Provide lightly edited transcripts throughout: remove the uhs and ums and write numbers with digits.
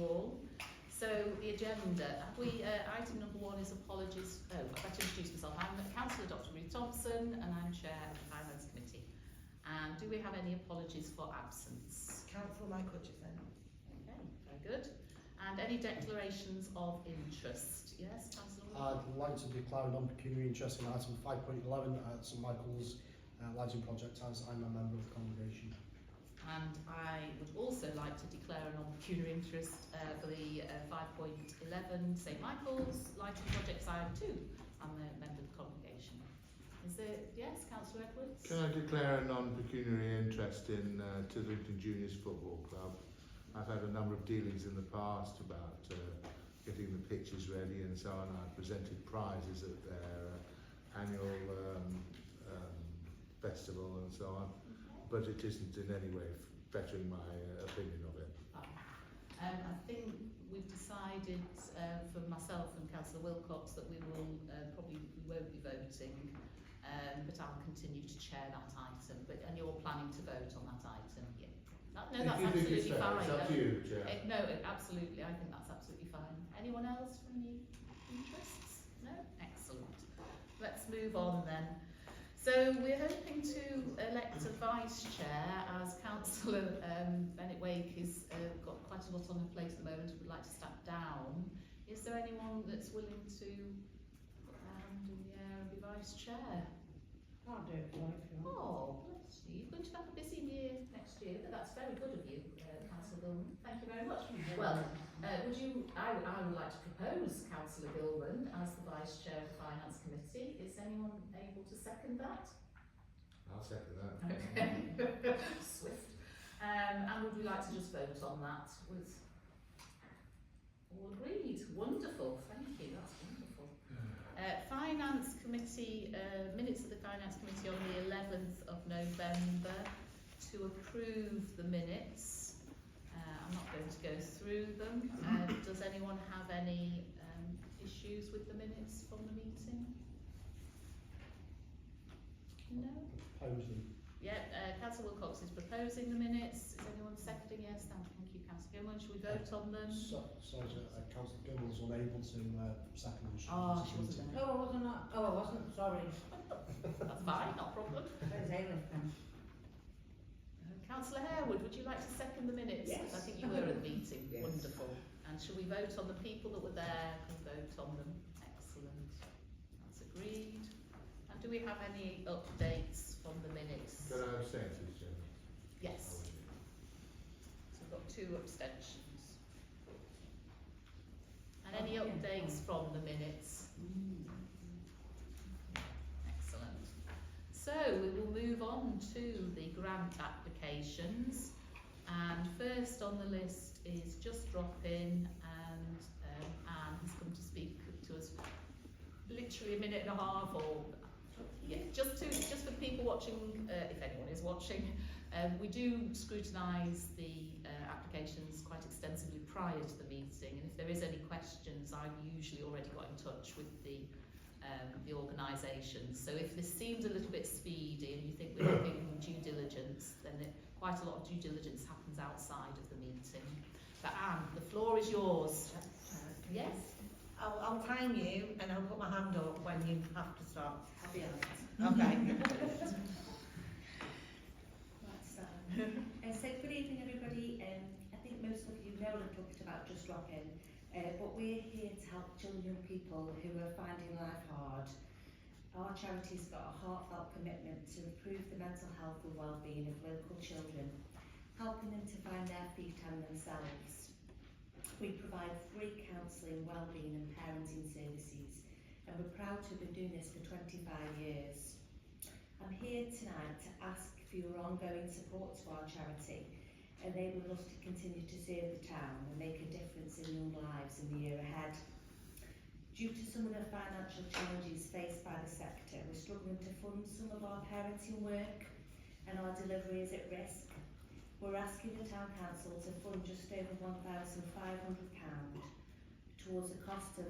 all. So the agenda, item number 1 is apologies. Oh, I've got to introduce myself. I'm Councillor Dr. Ruth Thompson and I'm Chair of the Finance Committee. And do we have any apologies for absence? Councillor Mike Hutchison. Okay, very good. And any declarations of interest? Yes, Councillor Wood? I'd like to declare a non-pecuniary interest in item 5.11 at St Michael's lighting project, as I'm a member of the congregation. And I would also like to declare a non-pecuniary interest for the 5.11 St Michael's lighting project side 2. I'm a member of the congregation. Is there, yes, Councillor Edwards? Can I declare a non-pecuniary interest in Titherington Juniors Football Club? I've had a number of dealings in the past about getting the pitches ready and so on. I've presented prizes at their annual festival and so on, but it isn't in any way bettering my opinion of it. I think we've decided for myself and Councillor Wilcox that we will we won't be voting, but I'll continue to chair that item. And you're planning to vote on that item? Yeah. No, that's absolutely fine. It's up to you, Chair. No, absolutely. I think that's absolutely fine. Anyone else for any interests? No? Excellent. Let's move on then. So we're hoping to elect a vice chair, as Councillor Bennett Wake has got quite a lot on her plate at the moment and would like to step down. Is there anyone that's willing to put their hand in the air and be vice chair? I'll do it for you. Oh, bless you. You're going to have a busy year next year, but that's very good of you, Councillor Gilman. Thank you very much. Well, I would like to propose Councillor Gilman as the Vice Chair of the Finance Committee. Is anyone able to second that? I'll second that. Okay. Swift. And would we like to just vote on that? With all agreed. Wonderful. Thank you. That's wonderful. Finance Committee, minutes of the Finance Committee on the 11th of November to approve the minutes. I'm not going to go through them. Does anyone have any issues with the minutes from the meeting? No? Proposing. Yeah, Councillor Wilcox is proposing the minutes. Is anyone seconding? Yes, thank you, Councillor Gilman. Should we vote on them? Sorry, Councillor Gilman was unable to second the Oh, she wasn't there. Oh, I wasn't. Oh, I wasn't. Sorry. That's fine, not a problem. There's Ailith then. Councillor Harewood, would you like to second the minutes? Yes. I think you were at the meeting. Yes. Wonderful. And shall we vote on the people that were there? Can vote on them. Excellent. That's agreed. And do we have any updates from the minutes? Can I abstain, please, Chair? Yes. So we've got 2 abstentions. And any updates from the minutes? Excellent. So we will move on to the grant applications. And first on the list is Just Drop In, and Anne has come to speak to us literally a minute and a half, or yeah, just for people watching, if anyone is watching. We do scrutinise the applications quite extensively prior to the meeting, and if there is any questions, I've usually already got in touch with the organisation. So if this seems a little bit speedy and you think we're looking due diligence, then quite a lot of due diligence happens outside of the meeting. But Anne, the floor is yours. Yes? I'll time you and I'll put my hand up when you have to start. I'll be honest. Okay. So good evening everybody. I think most of you know a little bit about Just Drop In, but we're here to help children and people who are finding life hard. Our charity's got a heartfelt commitment to improve the mental health and well-being of local children, helping them to find their feet and themselves. We provide free counselling, well-being and parenting services, and we're proud to have been doing this for 25 years. I'm here tonight to ask for your ongoing support to our charity, enabling us to continue to serve the town and make a difference in young lives in the year ahead. Due to some of the financial challenges faced by the sector, we're struggling to fund some of our parenting work and our delivery is at risk. We're asking the Town Council to fund just over £1,500 towards the cost of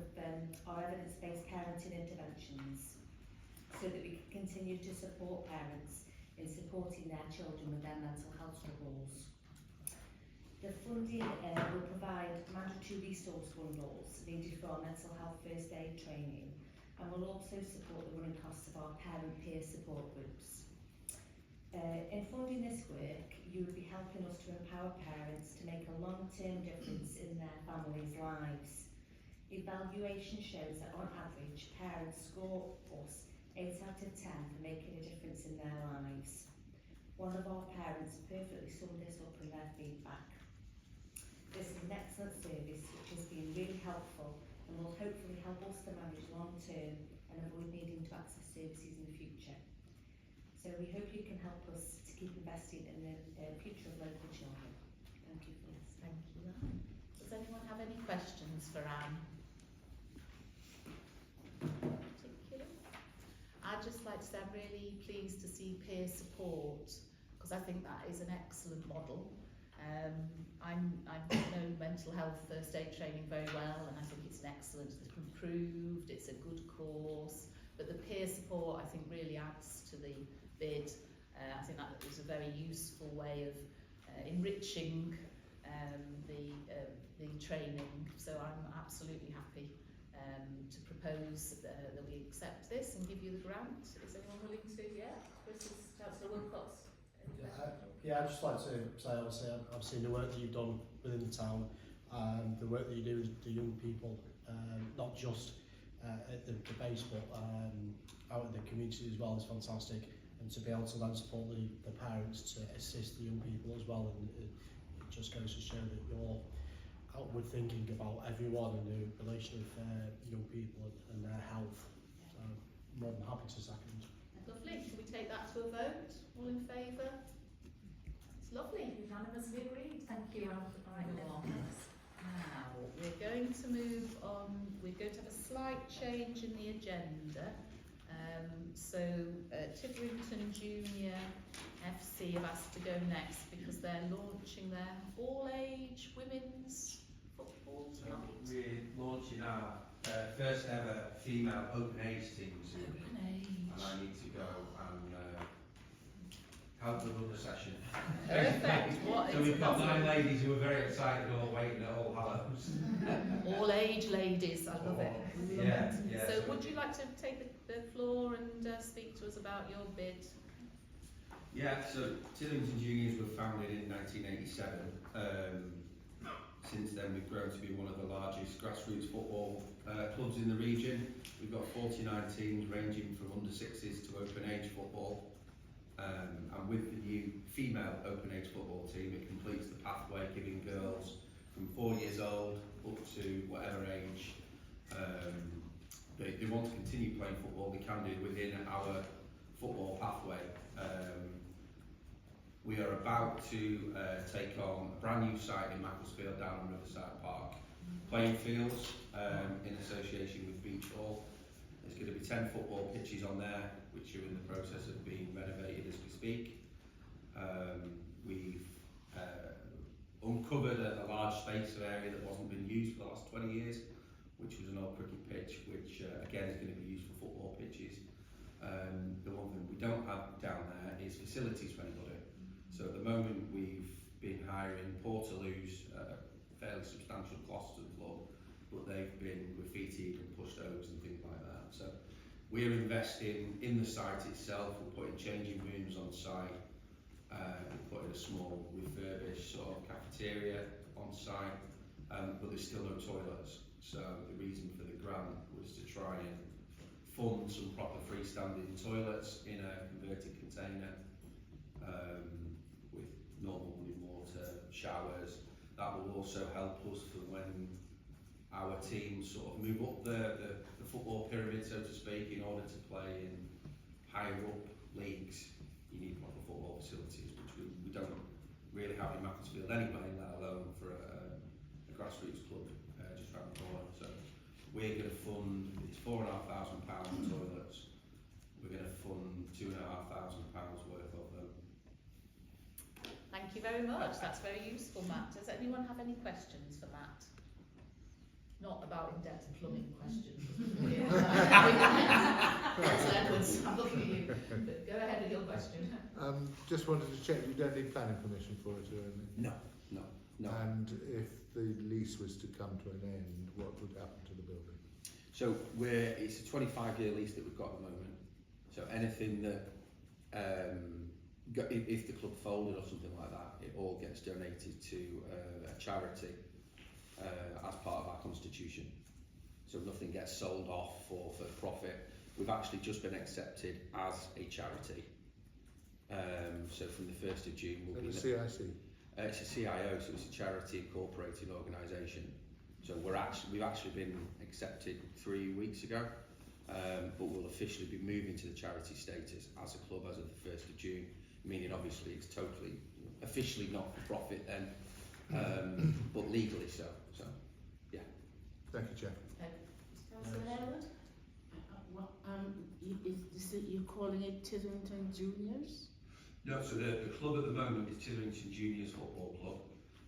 our evidence-based parenting interventions, so that we can continue to support parents in supporting their children with their mental health struggles. The funding will provide mandatory resource bundles needed for our mental health first aid training, and will also support the running costs of our parent peer support groups. In funding this work, you would be helping us to empower parents to make a long-term difference in their families' lives. Evaluation shows that on average, parents score us 8 out of 10 for making a difference in their lives. One of our parents perfectly summed this up in their feedback. This is an excellent service which has been really helpful and will hopefully help us to manage long term and avoid needing to access services in the future. So we hope you can help us to keep investing in the future of local children. Thank you for listening. Thank you, Anne. Does anyone have any questions for Anne? Particularly? I'd just like to say I'm really pleased to see peer support, because I think that is an excellent model. I know mental health first aid training very well, and I think it's an excellent, it's improved, it's a good course, but the peer support I think really adds to the bid. I think that is a very useful way of enriching the training, so I'm absolutely happy to propose that we accept this and give you the grant. Is anyone willing to? Yeah, Councillor Wilcox. Yeah, I'd just like to say, obviously, I've seen the work that you've done within the town, the work that you do with the young people, not just at the base, but out in the community as well, is fantastic. And to be able to then support the parents to assist the young people as well, and it just goes to show that you're outward thinking about everyone in the relation of young people and their health. So, more than happy to second. Lovely. Can we take that to a vote? All in favour? It's lovely. Unanimously agreed. Thank you. Right, now we're going to move on. We're going to have a slight change in the agenda. So Titherington Junior FC have asked to go next because they're launching their all-age women's football tonight. We're launching our first ever female open age team soon, Open age. and I need to go and help them run the session. Perfect. What So is we've got 9 possible? ladies who are very excited, all waiting at All Hallows. All age ladies, I love it. Yeah, yeah. So would you like to take the floor and speak to us about your bid? Yeah, so Titherington Juniors were founded in 1987. Since then we've grown to be one of the largest grassroots football clubs in the region. We've got 49 teams ranging from under 6s to open age football. And with the new female open age football team, it completes the pathway, giving girls from 4 years old up to whatever age they want to continue playing football, they can do within our football pathway. We are about to take on a brand new site in Macclesfield down on Riverside Park, playing fields in association with Beach Hall. There's going to be 10 football pitches on there, which are in the process of being renovated as we speak. We've uncovered a large space of area that wasn't been used for the last 20 years, which was an old cricket pitch, which again is going to be used for football pitches. The one thing we don't have down there is facilities for anybody. So at the moment we've been hiring Portaloos, fairly substantial cost to the club, but they've been graffitied and pushed overs and things like that. So we're investing in the site itself. We're putting changing rooms on site. We're putting a small refurbished sort of cafeteria on site, but there's still no toilets. So the reason for the grant was to try and fund some proper freestanding toilets in a converted container with normal running water, showers. That will also help us for when our teams sort of move up the football pyramid, so to speak. In order to play in higher up leagues, you need proper football facilities, which we don't really have in Macclesfield anyway, let alone for a grassroots club just round the corner. So we're going to fund, it's £4,500 toilets. We're going to fund £2,500 worth of them. Thank you very much. That's very useful, Matt. Does anyone have any questions for Matt? Not about in-depth plumbing questions. Edwards, I'm looking at you. But go ahead with your question. Just wanted to check, you don't need planning permission for it or anything? No, no. No. And if the lease was to come to an end, what would happen to the building? So it's a 25-year lease that we've got at the moment. So anything that, if the club folded or something like that, it all gets donated to a charity as part of our constitution. So nothing gets sold off for profit. We've actually just been accepted as a charity. So from the 1st of June, we'll be... The CIC? It's a CIO, so it's a charity incorporated organisation. So we've actually been accepted 3 weeks ago, but we'll officially be moving to the charity status as a club as of the 1st of June, meaning obviously it's totally, officially not for profit then, but legally so. So, yeah. Thank you, Chair. Councillor Harewood? You're calling it Titherington Juniors? No, so the club at the moment is Titherington Juniors Football Club.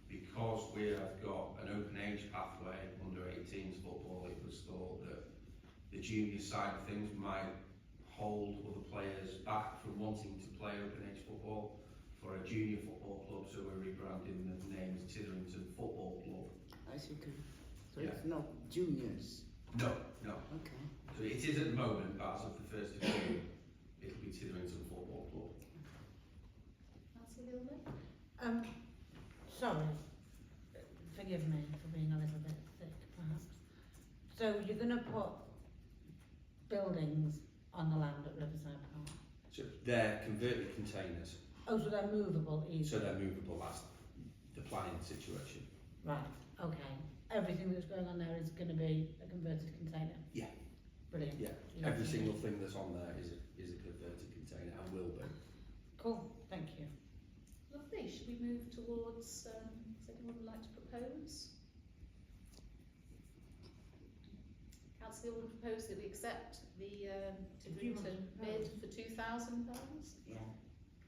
Because we have got an open age pathway under 18s football, it was thought that the junior side of things might hold other players back from wanting to play open age football for a junior football club, so we're rebranding the name as Titherington Football Club. I see. So Yeah. it's not juniors. No. Okay. So it is at the moment, but as of the 1st of June, it'll be Titherington Football Club. Councillor Gilman? Sorry, forgive me for being a little bit thick, perhaps. So you're going to put buildings on the land at Riverside Park? So they're converted containers, Oh, so they're movable easily? so they're movable. That's the planning situation. Right, okay. Everything that's going on there is going to be a converted container? Yeah. Brilliant. Yeah, every single thing that's on there is a converted container and will be. Cool, thank you. Lovely. Should we move towards, does anyone would like to propose? Councillor would propose that we accept the Titherington bid for £2,000. Yeah.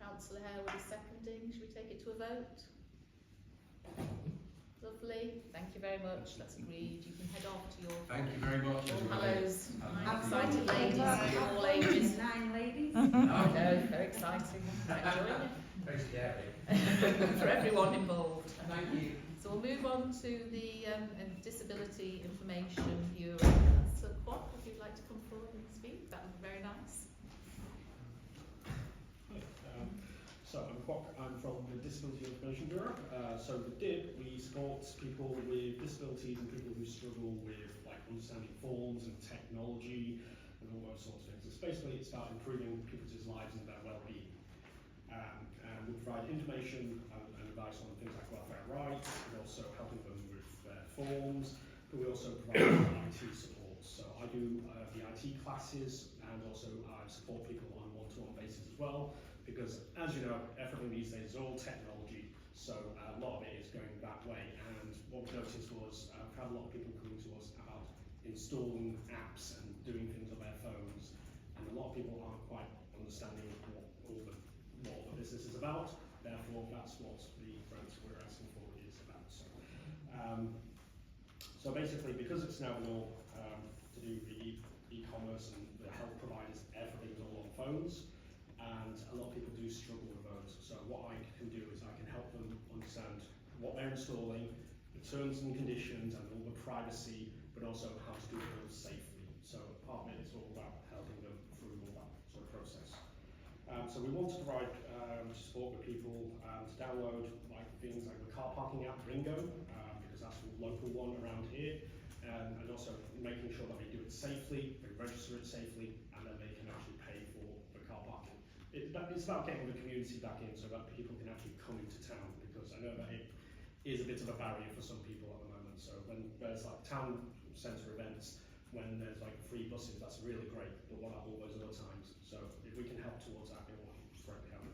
Councillor Harewood is seconding. Should we take it to a vote? Lovely. Thank you very much. That's agreed. You can head off to your Thank you very much. All Hallows. Have Excited ladies of all ages. 9 ladies. I know, very exciting. Enjoying it. Very scary. For everyone involved. Thank you. So we'll move on to the Disability Information Bureau. So Quad, if you'd like to come forward and speak, that would be very nice. So I'm Kwok, I'm from the Disability Information Bureau. So the DIB, we support people with disabilities and people who struggle with like understanding forms and technology and all those sorts of things. It's basically about improving people's lives and their well-being. And we provide information and advice on things like welfare rights, and also helping them with their forms, but we also provide IT support. So I do the IT classes, and also I support people on a one-to-one basis as well. Because, as you know, everything these days is all technology, so a lot of it is going that way. And what we noticed was we've had a lot of people coming to us about installing apps and doing things on their phones, and a lot of people aren't quite understanding what all the business is about. Therefore, that's what the grant we're asking for is about. So basically, because it's now all to do with the e-commerce and the health providers, everything's all on phones. And a lot of people do struggle with those. So what I can do is I can help them understand what they're installing, the terms and conditions and all the privacy, but also how to do it safely. So part of it is all about helping them through all that sort of process. So we want to provide support with people to download like things like the car parking app Ringo, because that's a local one around here, and also making sure that they do it safely, they register it safely, and then they can actually pay for the car parking. It's about getting the community back in so that people can actually come into town, because I know that it is a bit of a barrier for some people at the moment. So when there's like town centre events, when there's like free buses, that's really great, but what about all those other times? So if we can help towards that, it will greatly help.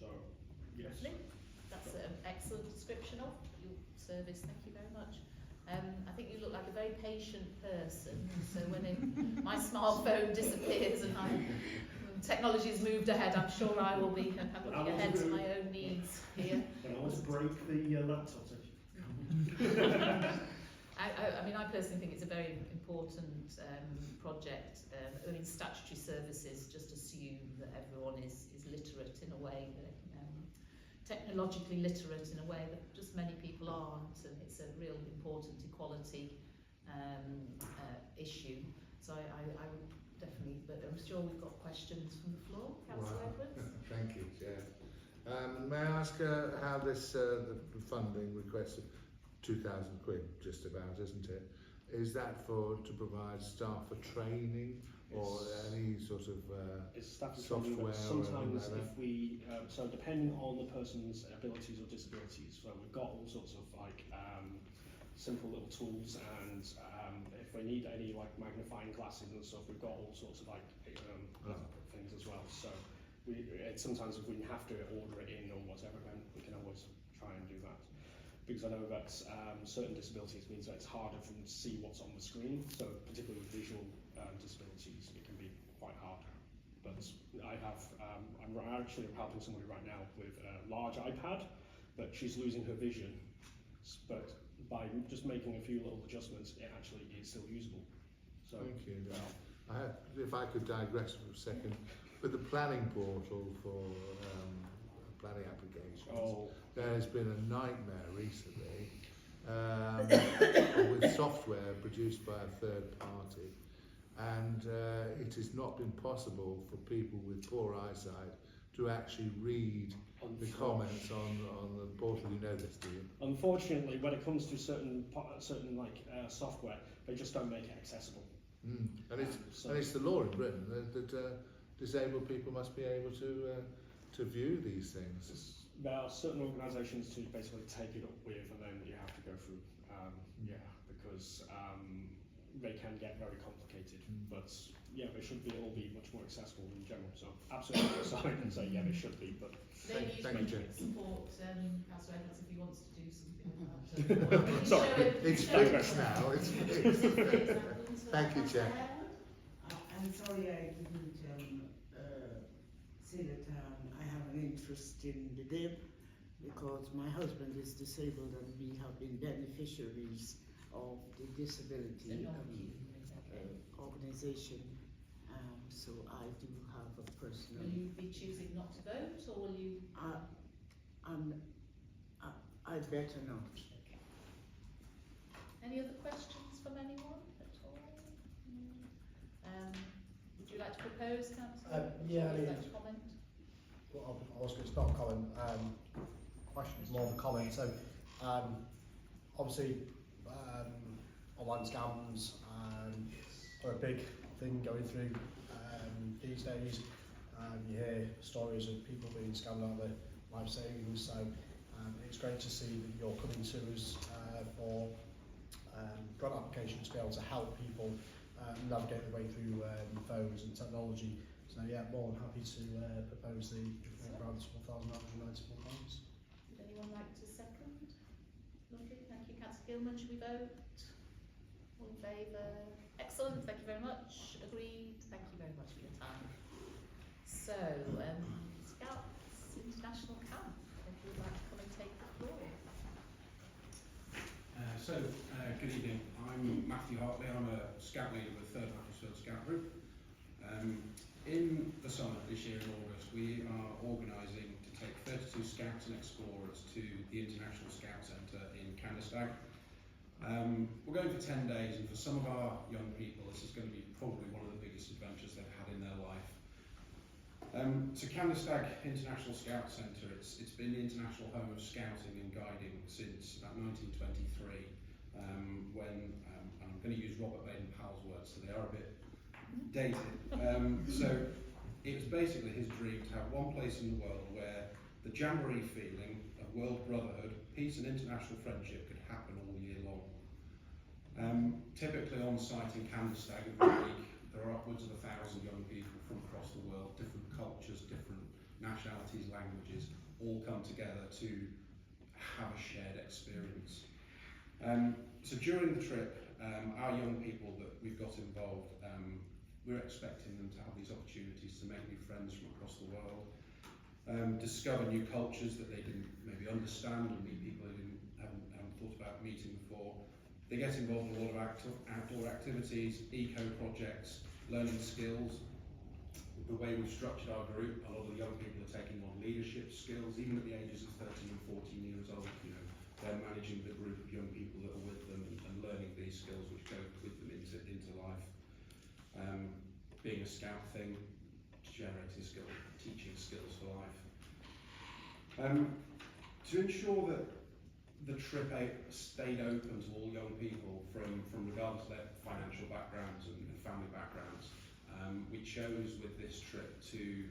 So, yes. Lovely. That's an excellent description of your service. Thank you very much. I think you look like a very patient person. So when my smartphone disappears and technology has moved ahead, I'm sure I will be looking ahead to my own needs here. When I want to break the laptop. I mean, I personally think it's a very important project. I mean, statutory services just assume that everyone is literate in a way that technologically literate in a way that just many people aren't, and it's a real important equality issue. So I would definitely, but I'm sure we've got questions from the floor. Councillor Edwards? Thank you, Chair. May I ask how this the funding request of £2,000 just about, isn't it? Is that to provide staff for training or any sort of It's staff and software training, but or sometimes anything like if we, so depending on the person's abilities or disabilities, so we've got all sorts of like simple little tools, and if we need any like magnifying glasses and stuff, we've got all sorts of like things as well. So sometimes if we have to order it in or whatever, then we can always try and do that. Because I know that certain disabilities means that it's harder for them to see what's on the screen, so particularly with visual disabilities, it can be quite hard. But I have, I'm actually helping somebody right now with a large iPad, but she's losing her vision. But by just making a few little adjustments, it actually is still usable. So, thank you. If I could digress for a second, with the planning portal for planning applications, there has been a nightmare recently with software produced by a third party, and it has not been possible for people with poor eyesight to actually read the comments on the portal. You know this, do you? unfortunately, when it comes to certain software, they just don't make it accessible. And it's the law in Britain that disabled people must be able to view these things. There are certain organisations to basically take it up with, and then you have to go through, because they can get very complicated. But yeah, they should all be much more accessible in general. So absolutely aside and say they should be. But Maybe you Thank can you. support Councillor Edwards if he wants to do something like that. Sorry. It's fixed now. It's fixed. Thank you, Chair. I'm sorry I didn't say that I have an interest in the DIB because my husband is disabled and we have been beneficiaries of the disability organisation. So I do have a personal. Will you be choosing not to vote, or will you? I'd better not. Okay. Any other questions from anyone at all? Would you like to propose, Councillor? Yeah, Would you I like to comment? Well, it's not a comment. Question is more of a comment. So, obviously, online scams are a big thing going through these days. You hear stories of people being scammed out of their life savings. So, it's great to see that you're coming to us for grant applications to be able to help people navigate their way through phones and technology. So yeah, more than happy to propose the grant of £1,994. Would anyone like to second? Lovely, thank you. Councillor Gilman, should we vote? All in favour? Excellent, thank you very much. Agreed, thank you very much for your time. So, Scouts International Camp, if you would like to come and take the floor. Good evening. I'm Matthew Hartley. I'm a Scout leader with 3rd Macclesfield Scout Group. In the summer this year in August, we are organising to take 32 Scouts and Explorers to the International Scout Centre in Candlestag. We're going for 10 days, and for some of our young people, this is going to be probably one of the biggest adventures they've had in their life. So Candlestag International Scout Centre, it's been the international home of scouting and guiding since about 1923, when, and I'm going to use Robert Baden-Powell's words, so they are a bit dated. So it was basically his dream to have one place in the world where the jamboree feeling of world brotherhood, peace and international friendship could happen all year long. Typically on site in Candlestag every week, there are upwards of 1,000 young people from across the world, different cultures, different nationalities, languages, all come together to have a shared experience. So during the trip, our young people that we've got involved, we're expecting them to have these opportunities to make new friends from across the world, discover new cultures that they didn't maybe understand, and meet people they haven't thought about meeting before. They get involved in a lot of outdoor activities, eco projects, learning skills. the way we've structured our group, a lot of the young people are taking on leadership skills, even at the ages of 13 and 14 years old. You know, they're managing the group of young people that are with them and learning these skills which go with them into life. Being a scout thing, generating skills, teaching skills for life. To ensure that the trip stayed open to all young people from regardless of their financial backgrounds and family backgrounds, we chose with this trip to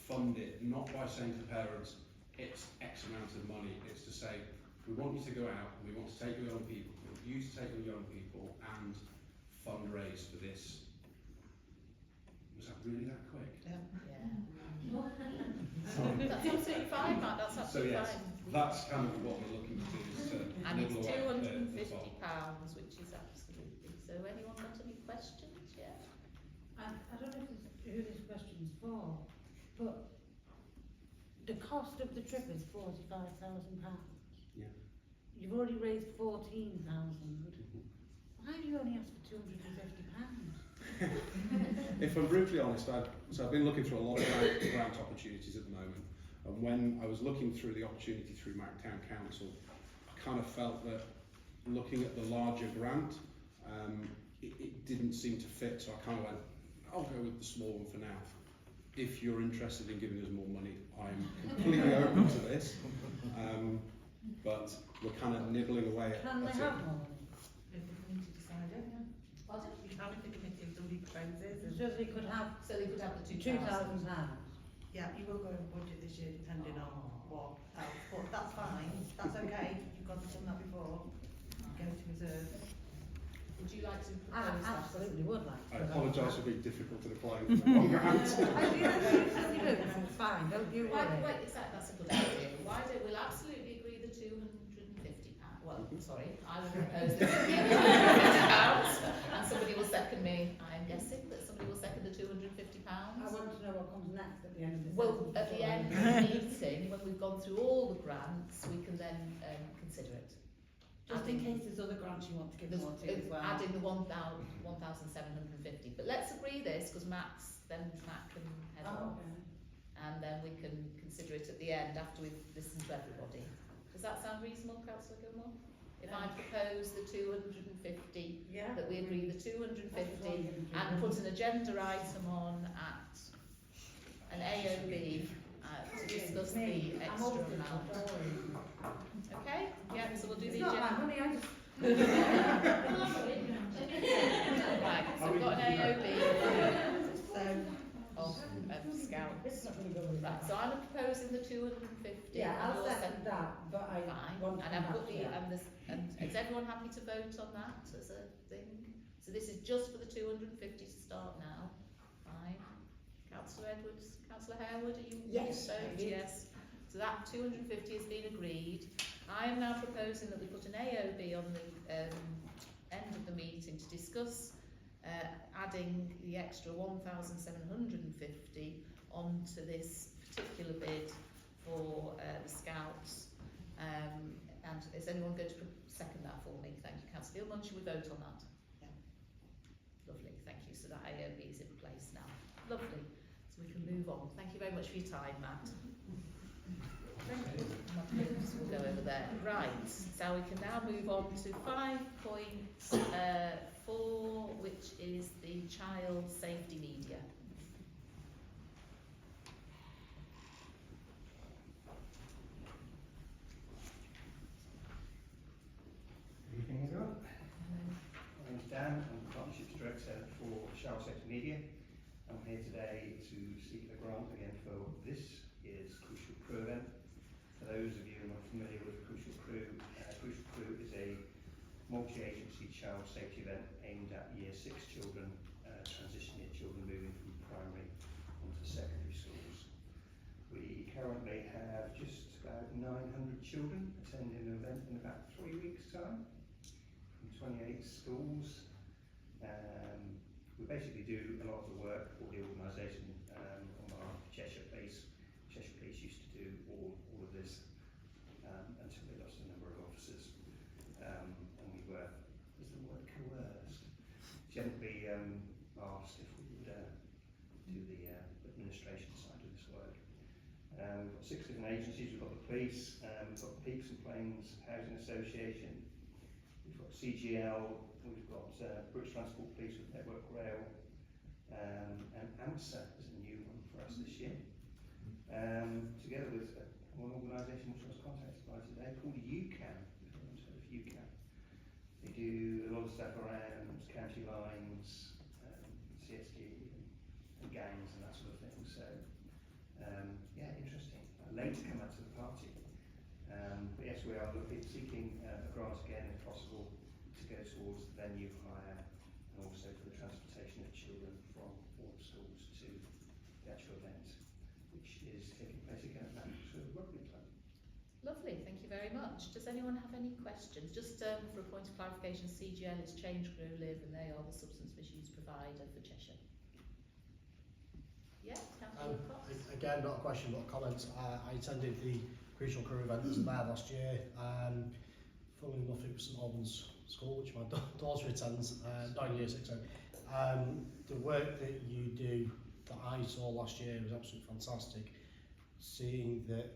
fund it, not by saying to the parents, it's X amount of money, it's to say, we want you to go out, we want to take your young people, we want you to take your young people and fundraise for this. Was that really that quick? Yeah. That's absolutely fine, Matt, that's absolutely So yes, fine. that's kind of what we're looking to do, is to And it's nibble away at the pot. £250, which is absolutely. So anyone got any questions? Yeah. I don't know who this question's for, but the cost of the trip is £45,000. Yeah. You've already raised 14,000. Why do you only ask for £250? If I'm brutally honest, I've been looking through a lot of grant opportunities at the moment, and when I was looking through the opportunity through Marktown Council, I kind of felt that looking at the larger grant, it didn't seem to fit, so I kind of went, I'll go with the small one for now. If you're interested in giving us more money, I'm completely open to this, but we're kind of nibbling away at Can they it. have more money? If the committee decided, yeah. Pardon? You can, if the committee of somebody proposes. So they could have So they could have the £2,000. Yeah, you will go over budget this year depending on what else, but that's fine, that's okay, you've done that before, go to reserve. Would you like to I propose that? absolutely would like to. I apologise for being difficult to apply for the long grant. It's fine, don't you worry. Wait, exactly, that's a good idea. Why don't we'll absolutely agree the £250. Well, sorry, I will propose the £250 and somebody will second me. I'm guessing that somebody will second the £250. I want to know what comes next at the end of the Well, sentence. at the end of the meeting, when we've gone through all the grants, we can then consider it. Just in case there's other grants you want to give There's, more to as well. adding the 1,750. But let's agree this because Matt can head off. okay. And then we can consider it at the end after we've listened to everybody. Does that sound reasonable, Councillor Gilmore? If I propose the 250, Yeah. that we agree the 250 and put an agenda item on at an AOB to discuss the extra amount. Okay? Yeah, so we'll do It's the not agenda. my money, I just... Right, so we've got an AOB So, of scouts. It's not going to go with Right, that. so I'm proposing the 250. Yeah, and I'll you're second that, but I Fine, want to and come I've back put to the, that. and is everyone happy to vote on that as a thing? So this is just for the 250 to start now. Fine. Councillor Edwards, Councillor Harewood, are you Yes, vote? I do. Yes. So that 250 has been agreed. I am now proposing that we put an AOB on the end of the meeting to discuss adding the extra 1,750 onto this particular bid for the Scouts. And is anyone going to second that for me? Thank you, Councillor Gilman. Should we vote on that? Yeah. Lovely, thank you. So that AOB is in place now. Lovely. So we can move on. Thank you very much for your time, Matt. We'll go over there. Right, so we can now move on to 5.4, which is the child safety media. Good evening, everyone. My name's Dan, I'm the Partnerships Director for Child Safety Media. I'm here today to seek a grant again for this year's Crucial Crew event. For those of you who are not familiar with Crucial Crew is a multi-agency child safety event aimed at Year 6 children, transition year children moving from primary onto secondary schools. We currently have just about 900 children attending the event in about 3 weeks' time. 28 schools. We basically do a lot of the work for the organisation on our Cheshire Police. Cheshire Police used to do all of this until they lost a number of officers. And we were, is the word coerced, gently asked if we would do the We've got 6 different agencies. We've got the police, we've got the Peaks and Plains Housing Association, we've got CGL, we've got British Transport Police with Network Rail, and AMSA is a new one for us this year. Together with one organisation which I was contacted by today called UCAN, if anyone's heard of UCAN. They do a lot of stuff around county lines, CSD and gangs and that sort of thing. So yeah, interesting. Late to come out to the party. But yes, we are seeking a grant again, if possible, to go towards the venue hire and also for the transportation of children from all schools to the actual event, which is taking place again at Macclesfield Rugby Club. Lovely, thank you very much. Does anyone have any questions? Just for a point of clarification, CGL is Change Grow Live and they are the substance misuse provider for Cheshire. Yeah, Councillor Cox. Again, not a question but a comment. I attended the Crucial Crew event that was there last year. Funnily enough, it was St Albans School, which my daughter attends, 9 years ago. The work that you do, that I saw last year, was absolutely fantastic. Seeing that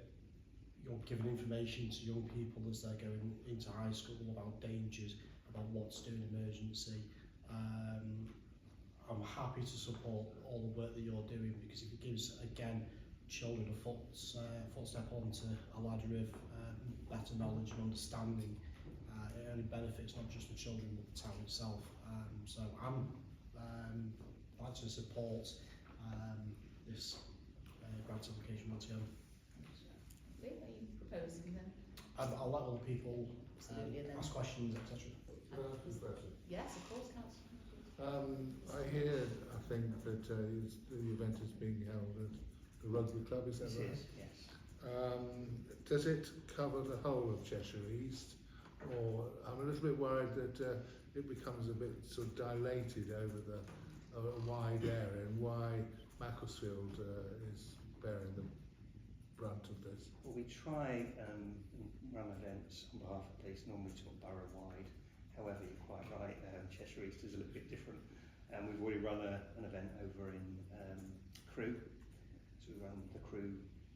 you're giving information to young people as they're going into high school about dangers, about what to do in emergency. I'm happy to support all the work that you're doing because it gives, again, children a footstep onto a ladder of better knowledge and understanding. It only benefits not just the children but the town itself. So I'm like to support this grant application once again. Lee, are you proposing then? I'll let other people Absolutely, then. ask questions, etc. Yes, of course, Councillor. I hear, I think, that the event is being held at the Rugby Club, is that right? Yes. Does it cover the whole of Cheshire East? Or I'm a little bit worried that it becomes a bit sort of dilated over a wide area, and why Macclesfield is bearing the brunt of this. Well, we try and run events on behalf of police, normally to borough-wide. However, you're quite right, Cheshire East is a little bit different. We've already run an event over in Crewe. So we run the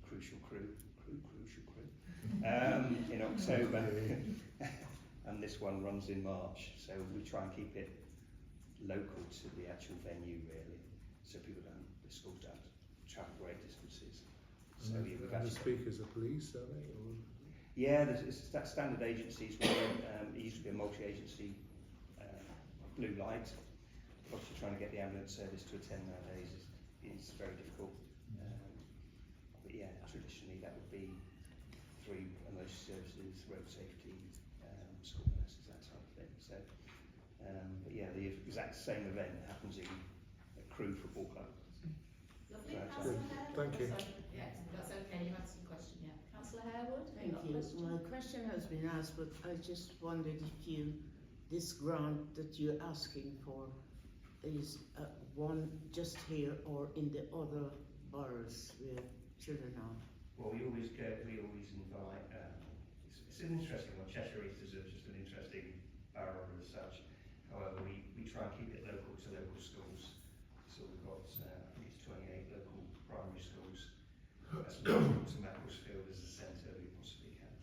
Crucial Crew in October. And this one runs in March. So we try and keep it local to the actual venue, really. So people the schools don't travel great distances. So And the speakers are police, are they? Or? Yeah, it's that standard agencies. It used to be a multi-agency blue light. Obviously, trying to get the ambulance service to attend nowadays is very difficult. But yeah, traditionally that would be 3 emergency services, road safety, school nurses, that type of thing. So, but yeah, the exact same event happens in a Crewe Football Club. Lovely, Right, Councillor good. Harewood. Thank you. Sorry, yeah, that's okay, you answered the question, yeah. Councillor Harewood, Thank got a you. question? My question has been asked, but I just wondered if this grant that you're asking for is one just here or in the other boroughs where children are? Well, we always invite. It's an interesting one. Cheshire East is just an interesting borough as such. However, we try and keep it local to local schools. So we've got I think it's 28 local primary schools. To Macclesfield as a centre we possibly can.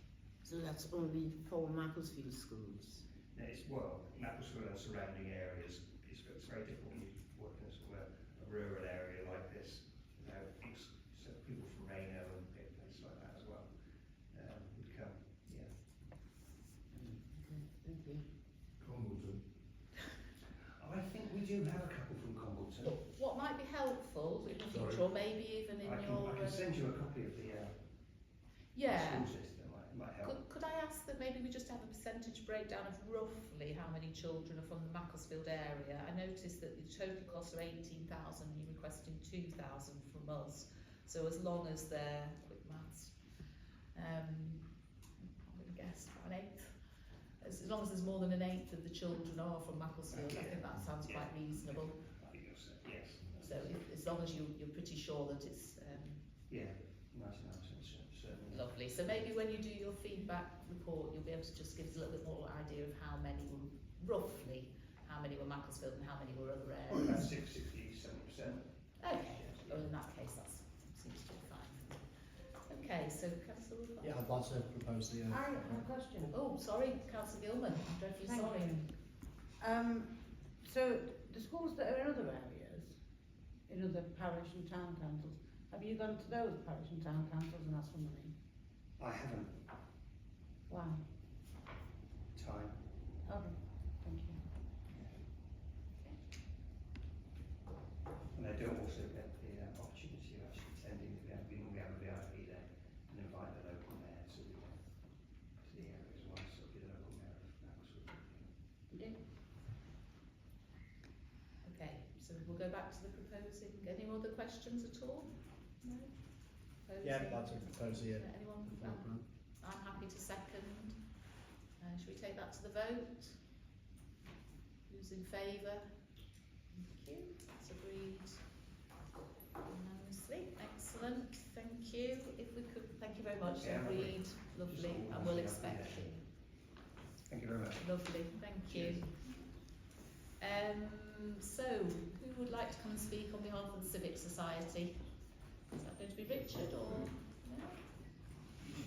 So that's only for Macclesfield schools? And it's Macclesfield and surrounding areas. It's very difficult when you work in a sort of a rural area like this. So people from Reno and places like that as well would come. Yeah. Okay, thank you. Congleton. I think we do have a couple from Congleton. What might be helpful in the future, or maybe even in I your... can send you a copy of the yeah. school system. It might help. Could I ask that maybe we just have a percentage breakdown of roughly how many children are from the Macclesfield area? I noticed that the total cost of 18,000, you're requesting 2,000 from us. So as long as they're, quick maths, I'm going to guess about an eighth. As long as there's more than an eighth of the children are from Macclesfield, I think that sounds quite reasonable. I think you'll say yes. So as long as you're pretty sure that it's Yeah, 99% certainly. lovely. So maybe when you do your feedback report, you'll be able to just give us a little bit more idea of how many were, roughly, how many were Macclesfield and how many were other About areas. 60, 70%. Okay, well in that case that seems to be fine. Okay, so Councillor Woodcock. Yeah, I'd like to propose the. I have a question. Oh, sorry, Councillor Gilman, I'm dreadfully Thank sorry. you. So the schools that are in other areas, in other parish and town councils, have you gone to those parish and town councils and asked for money? I haven't. Why? Time. Okay, thank you. And I don't also get the opportunity of actually attending the VIP, we have a VIP there, and invite the local mayor to the area as well, so the local mayor of Macclesfield. Yeah. Okay, so we'll go back to the proposing. Any other questions at all? No? Yeah, I'd Proposing? like to propose the. Anyone? I'm happy to second. Should we take that to the vote? Who's in favour? Thank you. That's agreed unanimously. Excellent. Thank you. If we could, thank you very much. Yeah, Agreed. Lovely. And we'll expect you. Thank you very much. Lovely. Thank you. So, who would like to come and speak on behalf of the Civic Society? Is that going to be Richard or?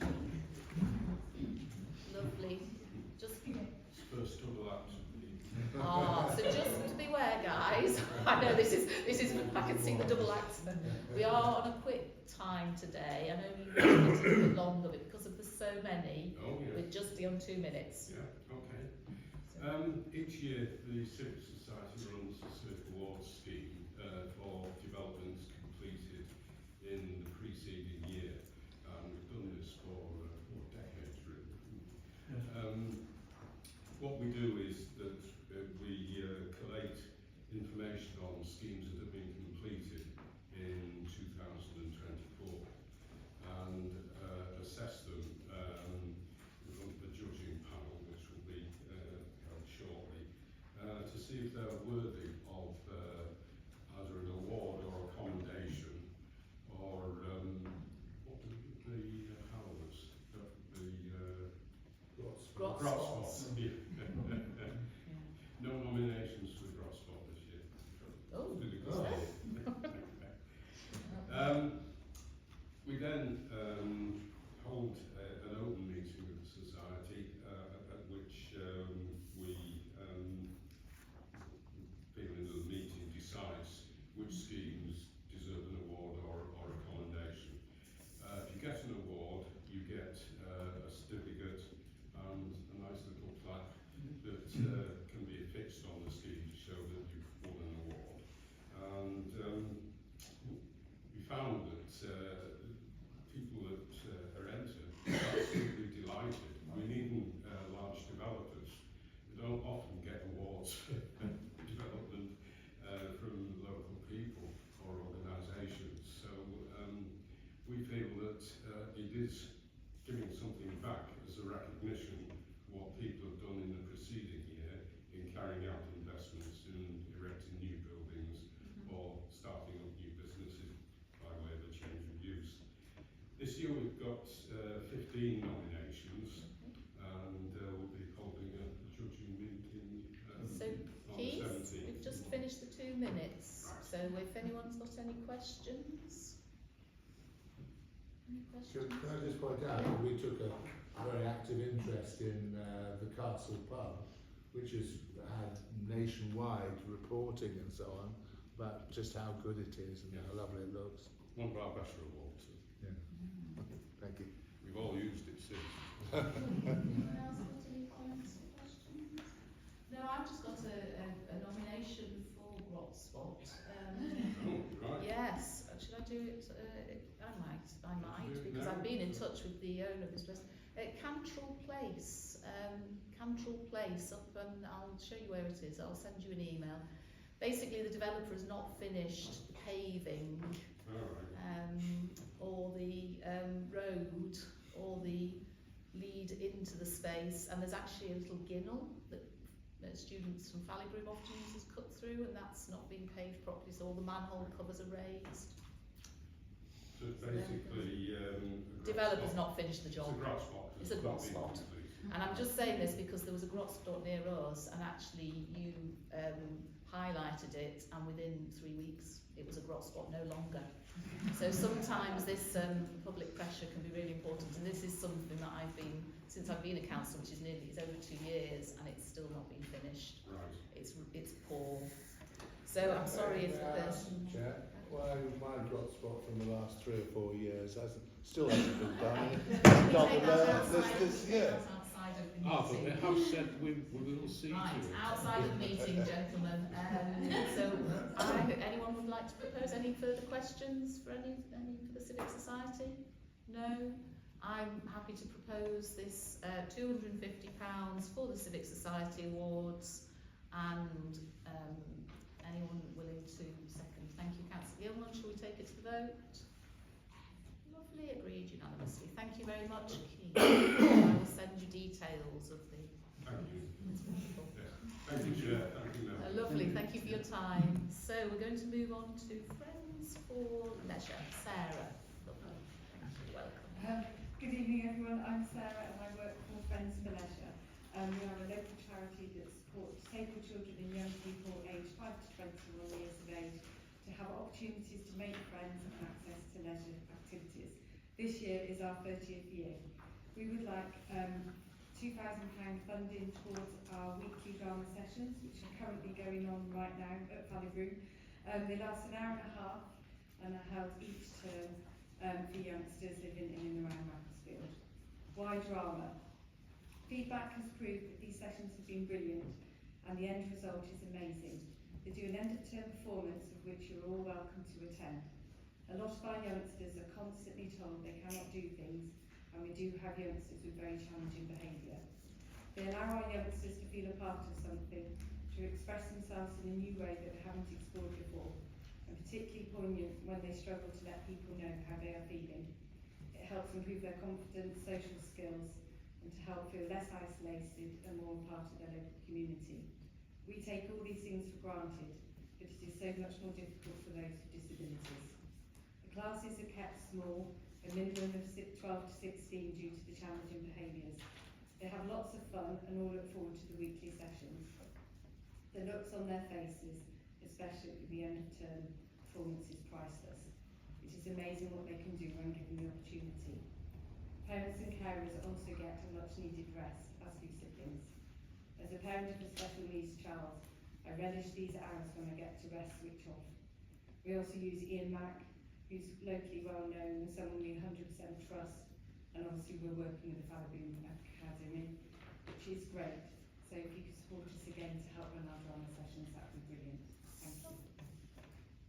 No? Lovely. Just First double act. so just beware, guys. I know this is. I can see the double accent. We are on a quick time today. I know we wanted it a bit longer, but because of the so many, Oh, yeah. we're just on 2 minutes. Yeah, okay. Each year, the Civic Society runs a Civic Awards scheme for developments completed in the preceding year. We've done this for 4 decades, really. What we do is that we collate information on schemes that have been completed in 2024 and assess them in front of a judging panel, which will be held shortly, to see if they're worthy of either an award or a commendation or what was it, the Howlers, Grotspots. Yeah. No nominations for the Grosspot this year. Oh, Really is good. We then hold an open meeting with the society at which we, people in the meeting decides which schemes deserve an award or a commendation. If you get an award, you get a certificate and a nice little plaque that can be affixed on the scheme to show that you've won an award. And we found that people that are entered are absolutely delighted. I mean, even large developers, they don't often get awards for development from local people or organisations. So we feel that it is giving something back as a recognition of what people have done in the preceding year in carrying out investments in erecting new buildings or starting up new businesses by way of a change of use. This year we've got 15 nominations and we'll be holding a judging meeting So, on the Keith, 17th. we've just finished the 2 minutes. So, if anyone's got any questions? Any questions? Can I just point out that we took a very active interest in the Castle Pub, which has had nationwide reporting and so on about just how good it is and how lovely it looks. One of our better awards. Thank you. We've all used it since. Anyone else got any comments or questions? No, I've just got a nomination for Grotspot. Oh, right. Yes, should I do it? I might, because I've been in touch with the owner of this place. Cantrell Place, up, and I'll show you where it is. I'll send you an email. Basically, the developer has not finished the paving or the road or the lead into the space, and there's actually a little ginnel that students from Fallybroom often use as cut through, and that's not been paved properly, so all the manhole covers are raised. So it's basically Developer's not finished the job. It's a Grotspot. It's a Grotspot. And I'm just saying this because there was a grot spot near us, and actually you highlighted it, and within 3 weeks it was a grot spot no longer. So sometimes this public pressure can be really important, and this is something that since I've been a councillor, which is over 2 years, and it's still not been finished. Right. It's poor. So I'm sorry if the person. Chair, well, my grot spot from the last 3 or 4 years still hasn't been done. It's not Take there. that outside, Yeah. that's outside of the Arthur, meeting. the House said we will see Right, to it. outside of the meeting, gentlemen. Anyone would like to propose any further questions for any for the Civic Society? No? I'm happy to propose this £250 for the Civic Society Awards, and anyone willing to second? Thank you, Councillor Gilman. Shall we take it to the vote? Lovely, agreed unanimously. Thank you very much, Keith. I will send you details of the... Thank you. It's wonderful. Thank you, Chair. Thank you, Mel. Lovely, thank you for your time. So we're going to move on to Friends for Leisure. Sarah, lovely. Thank you, welcome. Good evening everyone, I'm Sarah and I work for Friends for Leisure. We are a local charity that supports disabled children and young people aged 5 to 21 years of age to have opportunities to make friends and access to leisure activities. This year is our 30th year. We would like £2,000 funding towards our weekly drama sessions, which are currently going on right now at Valley Room. They last an hour and a half and are held each term for youngsters living in and around Macclesfield. Why drama? Feedback has proved that these sessions have been brilliant and the end result is amazing. They do an end of term performance of which you're all welcome to attend. A lot of our youngsters are constantly told they cannot do things, and we do have youngsters with very challenging behaviour. They allow our youngsters to feel a part of something, to express themselves in a new way that they haven't explored before, and particularly poignant when they struggle to let people know how they are feeling. It helps improve their confidence, social skills, and to help feel less isolated and more part of their local community. We take all these things for granted, but it is so much more difficult for those with disabilities. The classes are kept small, a minimum of 12 to 16 due to the challenging behaviours. They have lots of fun and all look forward to the weekly sessions. The looks on their faces, especially at the end of term performance, is priceless. It is amazing what they can do when given the opportunity. Parents and carers also get a much needed rest, as do siblings. As a parent of a special needs child, I relish these hours when I get to rest switch off. We also use Ian Mack, who's locally well known and someone we 100% trust, and obviously we're working with the Valley Room Academy, which is great. So if you could support us again to help run our drama sessions, that would be brilliant. Thank you.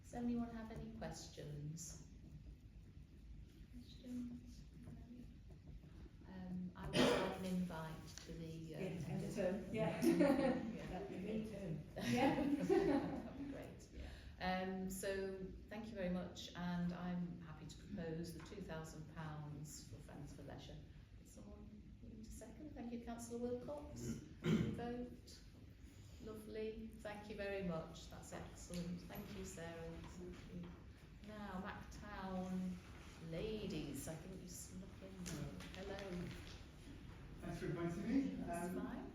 Does anyone have any questions? Questions? I would like an invite to the End of term, yeah. Me too. Yeah. That'd be great. So thank you very much, and I'm happy to propose the £2,000 for Friends for Leisure. Is someone willing to second? Thank you, Councillor Wilcox. Vote. Lovely. Thank you very much. That's excellent. Thank you, Sarah. Thank you. Now, Mactown ladies. I think you snuck in. Hello. Thanks for inviting me. That's fine.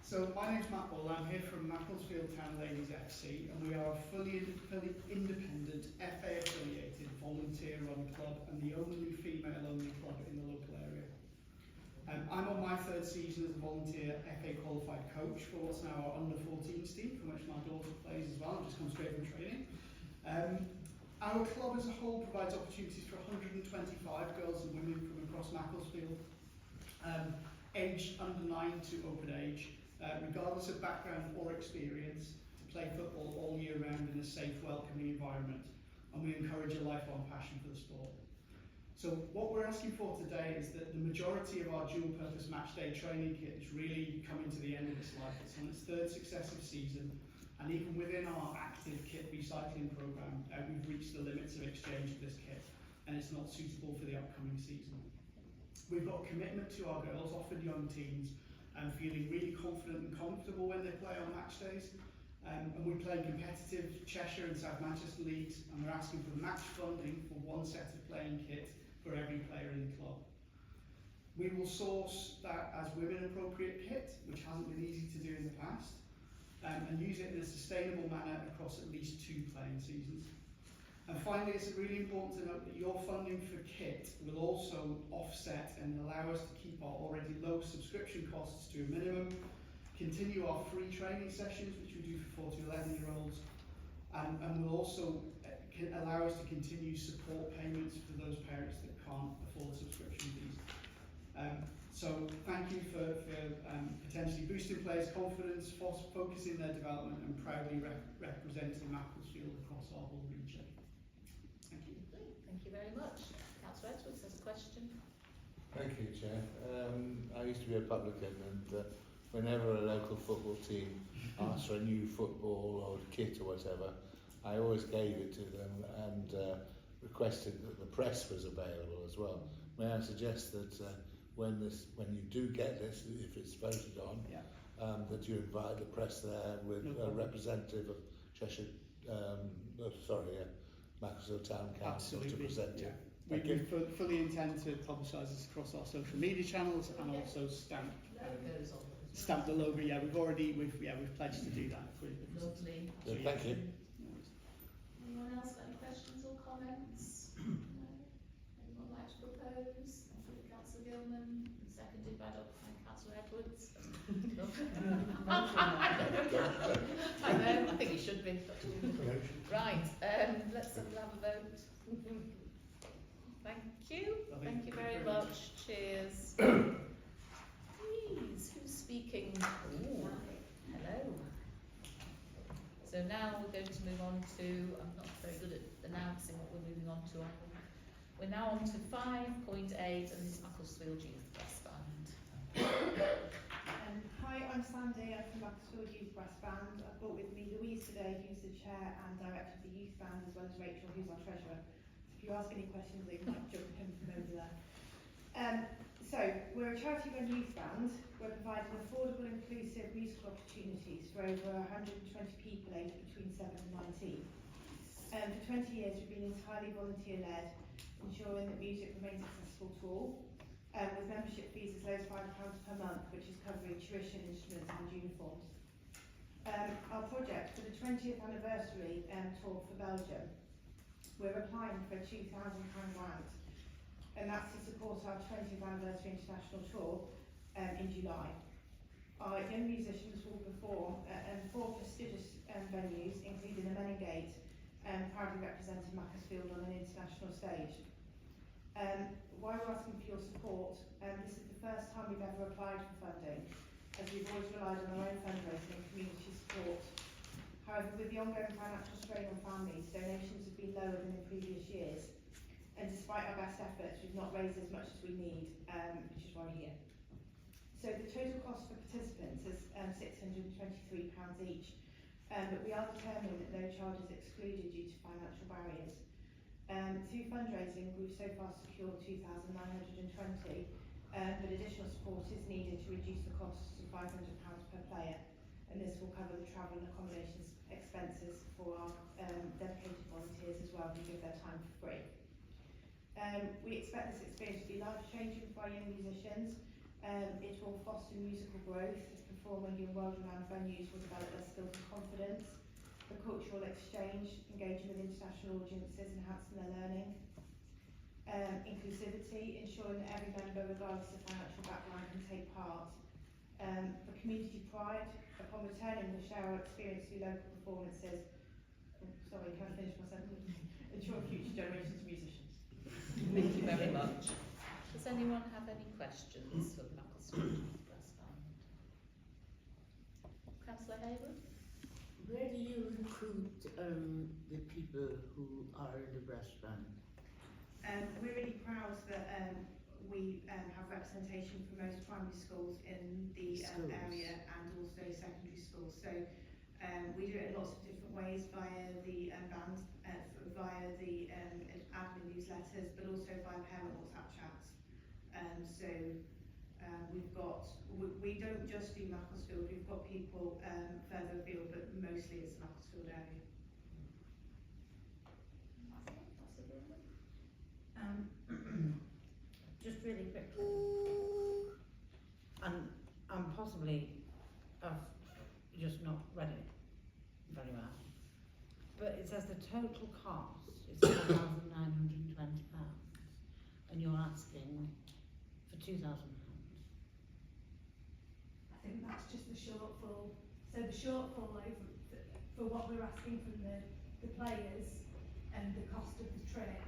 So my name's Matt Bull. I'm here from Macclesfield Town Ladies FC, and we are a fully independent, FA affiliated, volunteer-run club, and the only female-only club in the local area. I'm on my 3rd season as a volunteer FA qualified coach for what's now our under-14s team, from which my daughter plays as well. I've just come straight from training. Our club as a whole provides opportunities for 125 girls and women from across Macclesfield, aged under 9 to open age, regardless of background or experience, to play football all year round in a safe, welcoming environment. And we encourage a lifelong passion for the sport. So what we're asking for today is that the majority of our dual purpose match day training kit is really coming to the end of its life. It's on its 3rd successive season, and even within our active kit recycling programme, we've reached the limits of exchange of this kit, and it's not suitable for the upcoming season. We've got a commitment to our girls, often young teens, and feeling really confident and comfortable when they play on match days. And we play competitive Cheshire and South Manchester leagues, and we're asking for match funding for 1 set of playing kit for every player in the club. We will source that as women appropriate kit, which hasn't been easy to do in the past, and use it in a sustainable manner across at least 2 playing seasons. And finally, it's really important to note that your funding for kit will also offset and allow us to keep our already low subscription costs to a minimum, continue our free training sessions, which we do for 4 to 11-year-olds, and will also allow us to continue support payments for those parents that can't afford subscription fees. So thank you for potentially boosting players' confidence, focusing their development, and proudly representing Macclesfield across our whole region. Thank you. Thank you very much. Councillor Edwards has a question. Thank you, Chair. I used to be a publican, and whenever a local football team asked for a new football or kit or whatever, I always gave it to them and requested that the press was available as well. May I suggest that when you do get this, if it's voted on, that you invite the press there with a representative of Cheshire, Macclesfield Town Council to present it. We fully intend to publicise this across our social media channels and also stamp the logo. Yeah, we've pledged to do that. Lovely. So, thank you. Anyone else got any questions or comments? No? Anyone like to propose? Thank you, Councillor Gilman, seconded by Councillor Edwards. I know, I think he should be. Right, let's have a vote. Thank you. Thank you very much. Cheers. Please, who's speaking? Ooh, hello. So now we're going to move on to, I'm not very good at announcing what we're moving on to. We're now on to 5.8, and this is Macclesfield Youth Brass Band. Hi, I'm Sandy, I'm from Macclesfield Youth Brass Band. I've got with me Louise today, who's the chair and director of the youth band, as well as Rachel, who's our treasurer. If you ask any questions, they might jump in from over there. So, we're a charity-run youth band. We're providing affordable, inclusive musical opportunities for over 120 people aged between 7 and 19. For 20 years, we've been entirely volunteer-led, ensuring that music remains accessible to all, with membership fees as low as £5 per month, which is covering tuition, instruments and uniforms. Our project for the 20th anniversary tour for Belgium, we're applying for a £2,000 grant, and that's to support our 20th anniversary international tour in July. Our young musicians will perform at 4 prestigious venues, including the Meningate, proudly representing Macclesfield on an international stage. Why we're asking for your support, this is the first time we've ever applied for funding, as we've always relied on our own fundraising and community support. However, with the ongoing financial strain on families, donations have been lower than in previous years, and despite our best efforts, we've not raised as much as we need, which is why we're here. So the total cost for participants is £623 each, but we are determined that no charge is excluded due to financial barriers. Through fundraising, we've so far secured £2,920, but additional support is needed to reduce the costs to £500 per player, and this will cover the travel and accommodation expenses for our dedicated volunteers as well, who give their time for free. We expect this experience to be life-changing for our young musicians. It will foster musical growth as performing in world-renowned venues will develop their skills and confidence. The cultural exchange, engaging with international audiences, enhancing their learning. Inclusivity, ensuring that every member, regardless of financial background, can take part. For community pride, upon returning, we'll share our experience through local performances. Sorry, can I finish my sentence? Ensure future generations of musicians. Thank you very much. Does anyone have any questions for the Macclesfield Youth Brass Band? Councillor Hayward? Where do you recruit the people who are in the brass band? We're really proud that we have representation from most primary schools in the area and also secondary schools. So we do it in lots of different ways via the band, via the admin newsletters, but also via parent WhatsApp chats. We don't just do Macclesfield, we've got people further afield, but mostly it's the Macclesfield area. Just really quickly, possibly I've just not read it very well. But it says the total cost is £4,920, and you're asking for £2,000. I think that's just the shortfall. So the shortfall over for what we're asking from the players and the cost of the trip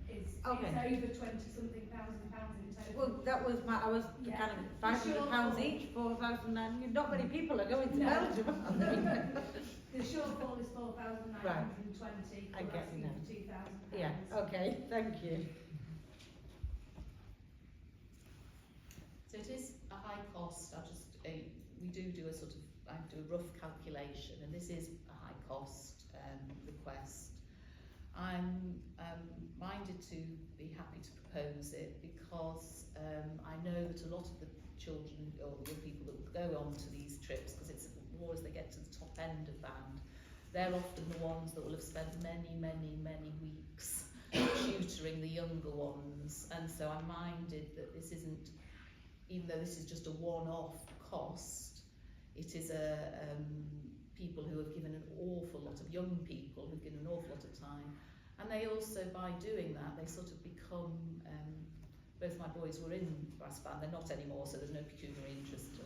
is Okay. it's over £20-something thousand in total. Well, that was my, I was Yeah. kind of £500 each, 4,000, not many people are going to No. Belgium. The shortfall is 4,920. I We're get you asking now. for £2,000. Yeah, okay, thank you. So it is a high cost. We do a sort of, I do a rough calculation, and this is a high cost request. I'm minded to be happy to propose it because I know that a lot of the children or the young people that will go on to these trips, because it's more as they get to the top end of band, they're often the ones that will have spent many weeks tutoring the younger ones, and so I'm minded that this isn't, even though this is just a one-off cost, it is people who have given an awful lot of young people who've given an awful lot of time, and they also, by doing that, they sort of become, both my boys were in brass band, they're not anymore, so there's no pecuniary interest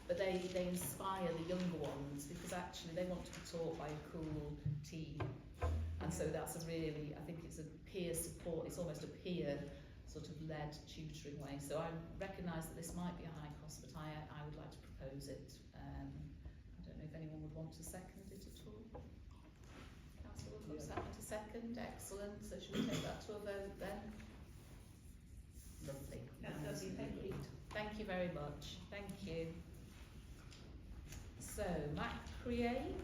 but they inspire the younger ones because actually they want to be taught by a cool team, and so that's a really, I think it's a peer support, it's almost a peer sort of led tutoring way. So I recognise that this might be a high cost, but I would like to propose it. I don't know if anyone would want to second it at all. Councillor Wilcox, happy to second, excellent. So should we take that to a vote then? Lovely. That's lovely, thank you. Thank you very much. Thank you. So, Mac Create.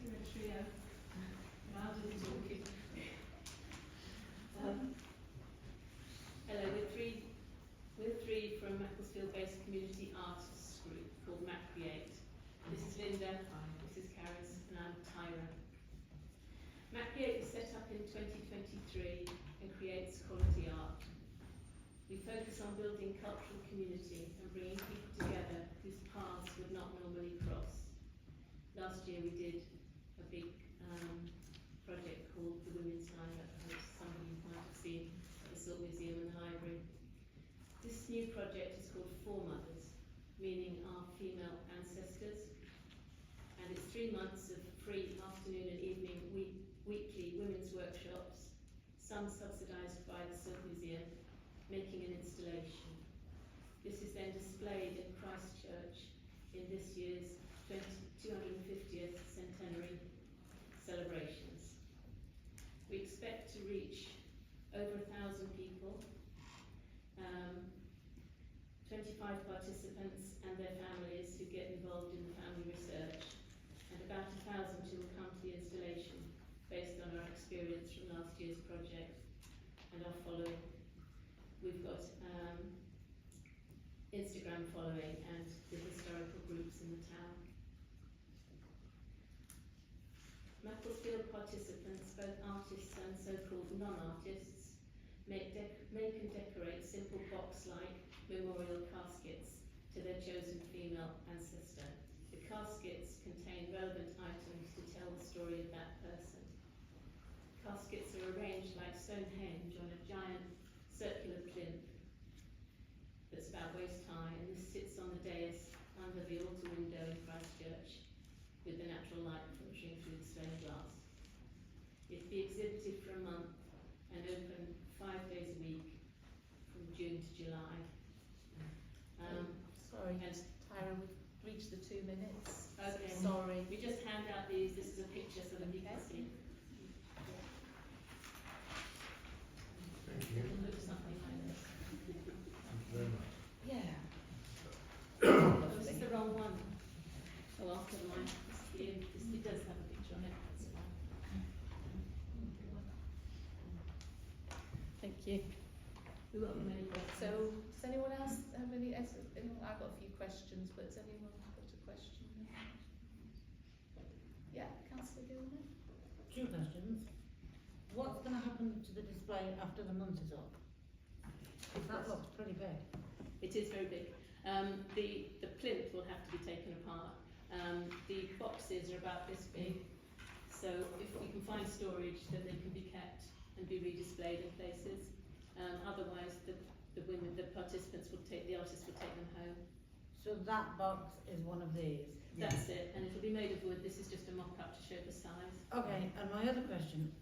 You're a trio. Rather than talking. Hello, we're three from Macclesfield-based community artists group called Mac Create. This is Linda, this is Karis, and I'm Tyra. Mac Create was set up in 2023 and creates quality art. We focus on building cultural community and bringing people together whose paths would not normally cross. Last year we did a big project called the Women's Night that I hope some of you might have seen at the Silk Museum and the library. This new project is called Foremothers, meaning our female ancestors, and it's 3 months of free afternoon and evening weekly women's workshops, some subsidised by the Silk Museum, making an installation. This is then displayed in Christchurch in this year's 250th centenary celebrations. We expect to reach over 1,000 people, 25 participants and their families who get involved in the family research, and about 1,000 who will come to the installation based on our experience from last year's project and our following. We've got Instagram following and the historical groups in the town. Macclesfield participants, both artists and so-called non-artists, make and decorate simple box-like memorial caskets to their chosen female ancestor. The caskets contain relevant items to tell the story of that person. Caskets are arranged like Stonehenge on a giant circular plinth that's about waist high, and this sits on the dais under the altar window in Christchurch with the natural light filtering through the stained glass. It'll be exhibited for a month and open 5 days a week from June to July. Sorry, Tyra, we've reached the 2 minutes. Okay. Sorry. We just hand out these. This is a picture so that you can see. Thank you. It'll look something like this. Thank you very much. Yeah. Oh, this is the wrong one. Oh, well, never mind. It does have a picture on it. That's fine. Thank you. We've got many questions. So, does anyone else have any? I've got a few questions, but has anyone got a question? Yeah, Councillor Gilman. 2 questions. what's going to happen to the display after the month is up? 'Cause that looks pretty big. It is very big. The plinth will have to be taken apart. The boxes are about this big, so if we can find storage, then they can be kept and be redisplayed in places. Otherwise, the participants will take, the artists will take them home. So that box is one of these. That's it, and it'll be made of wood. This is just a mock-up to show the size. Okay, and my other question,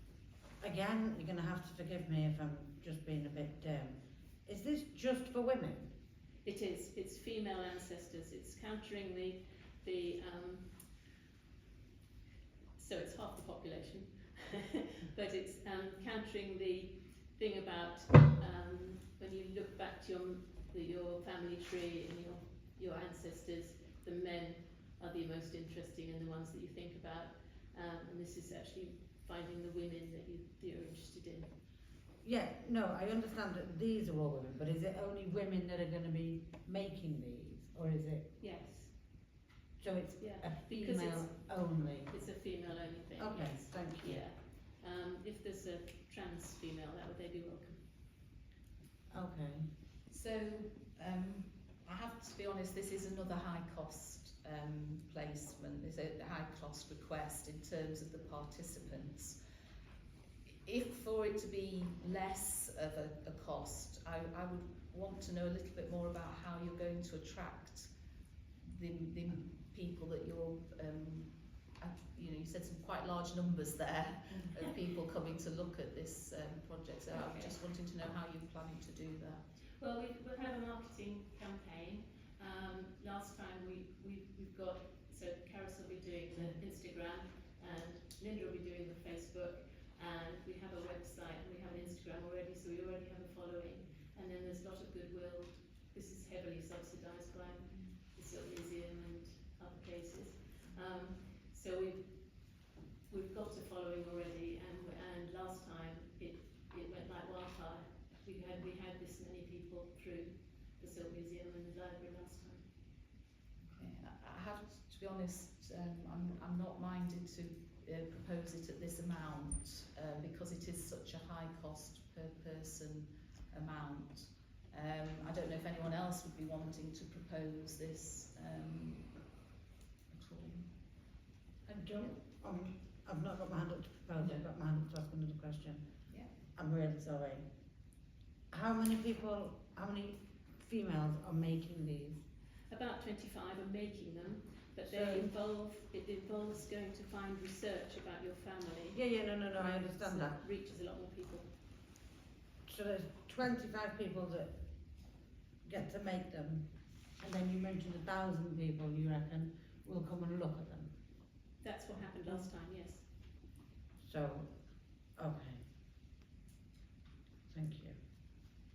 again, you're going to have to forgive me if I'm just being a bit is this just for women? It is. It's female ancestors. It's countering the so it's half the population, but it's countering the thing about when you look back to your family tree and your ancestors, the men are the most interesting and the ones that you think about, and this is actually finding the women that you're interested in. Yeah, no, I understand that these are all women, but is it only women that are going to be making these, or is it? Yes. So it's Yeah, a because female only. It's a female only thing. Okay, Yes. thank you. Yeah. If there's a trans female, would they be welcome? Okay. So, I have to be honest, this is another high cost placement. It's a high cost request in terms of the participants. If for it to be less of a cost, I would want to know a little bit more about how you're going to attract the people that you're, you said some quite large numbers there of people coming to look at this project. So I'm just wanting to know how you're planning to do that. Well, we'll have a marketing campaign. Last time we've got, so Karis will be doing the Instagram and Linda will be doing the Facebook, and we have a website and we have an Instagram already, so we already have a following, and then there's a lot of goodwill. This is heavily subsidised by the Silk Museum and other places. So we've got a following already, and last time it went like wildfire. We had this many people through the Silk Museum and the library last time. Okay. I have to be honest, I'm not minded to propose it at this amount because it is such a high cost per person amount. I don't know if anyone else would be wanting to propose this at all. I don't, I've not got my hand up to propose, I've got my hand up to ask another question. Yeah. I'm really sorry. How many females are making these? About 25 are making them, but So- it involves going to find research about your family. Yeah, no, I understand So that. it reaches a lot more people. So there's 25 people that get to make them, and then you mentioned 1,000 people you reckon will come and look at them. That's what happened last time, yes. So, okay. Thank you.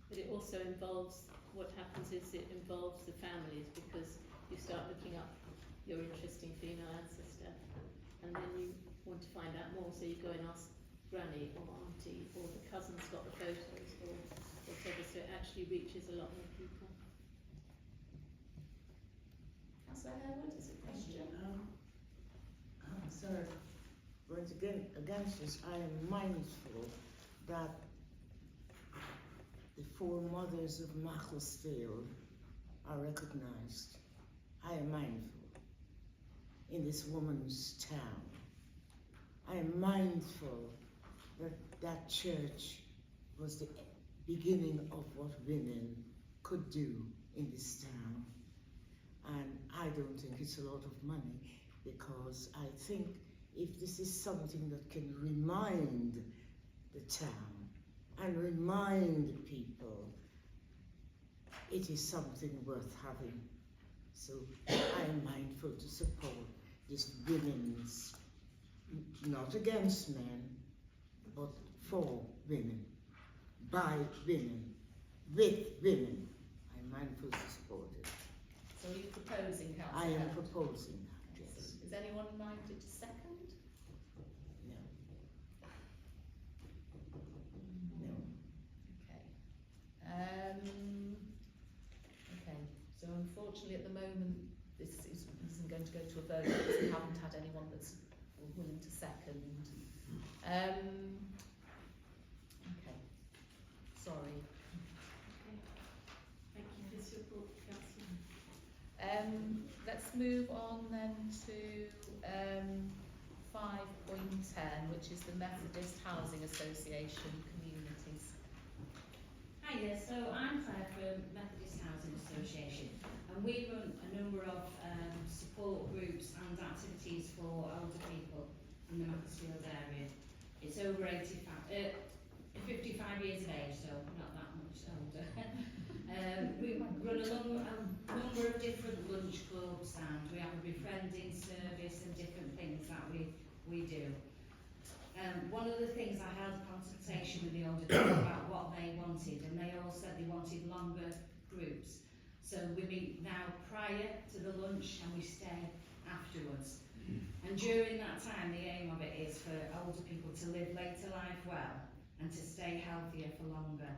But it also involves, what happens is it involves the families, because you start looking up your interesting female ancestor, and then you want to find out more, so you go and ask granny or auntie, or the cousin's got the photos, or whatever, so it actually reaches a lot more people. Councillor Harewood, is it a question? Sorry, once again, against this, I am mindful that the four mothers of Macclesfield are recognised. I am mindful in this woman's town. I am mindful that that church was the beginning of what women could do in this town. And I don't think it's a lot of money, because I think if this is something that can remind the town and remind people, it is something worth having. So I am mindful to support this women's, not against men, but for women, by women, with women. I'm mindful to support it. So are you proposing, Councillor I am Harewood? proposing that, yes. Is anyone minded to second? No. No. Okay. Okay. So unfortunately, at the moment, this isn't going to go to a vote because we haven't had anyone that's willing to second. Sorry. Okay. Thank you for this report, Councillor. Let's move on then to 5.10, which is the Methodist Housing Association Communities. Hiya, so I'm Claire from Methodist Housing Association, and we run a number of support groups and activities for older people in the Macclesfield area. It's over 55 years of age, so not that much older. We run a number of different lunch clubs, and we have a befriending service and different things that we do. One of the things, I held a consultation with the older people about what they wanted, and they all said they wanted longer groups. So we meet now prior to the lunch and we stay afterwards. And during that time, the aim of it is for older people to live later life well and to stay healthier for longer.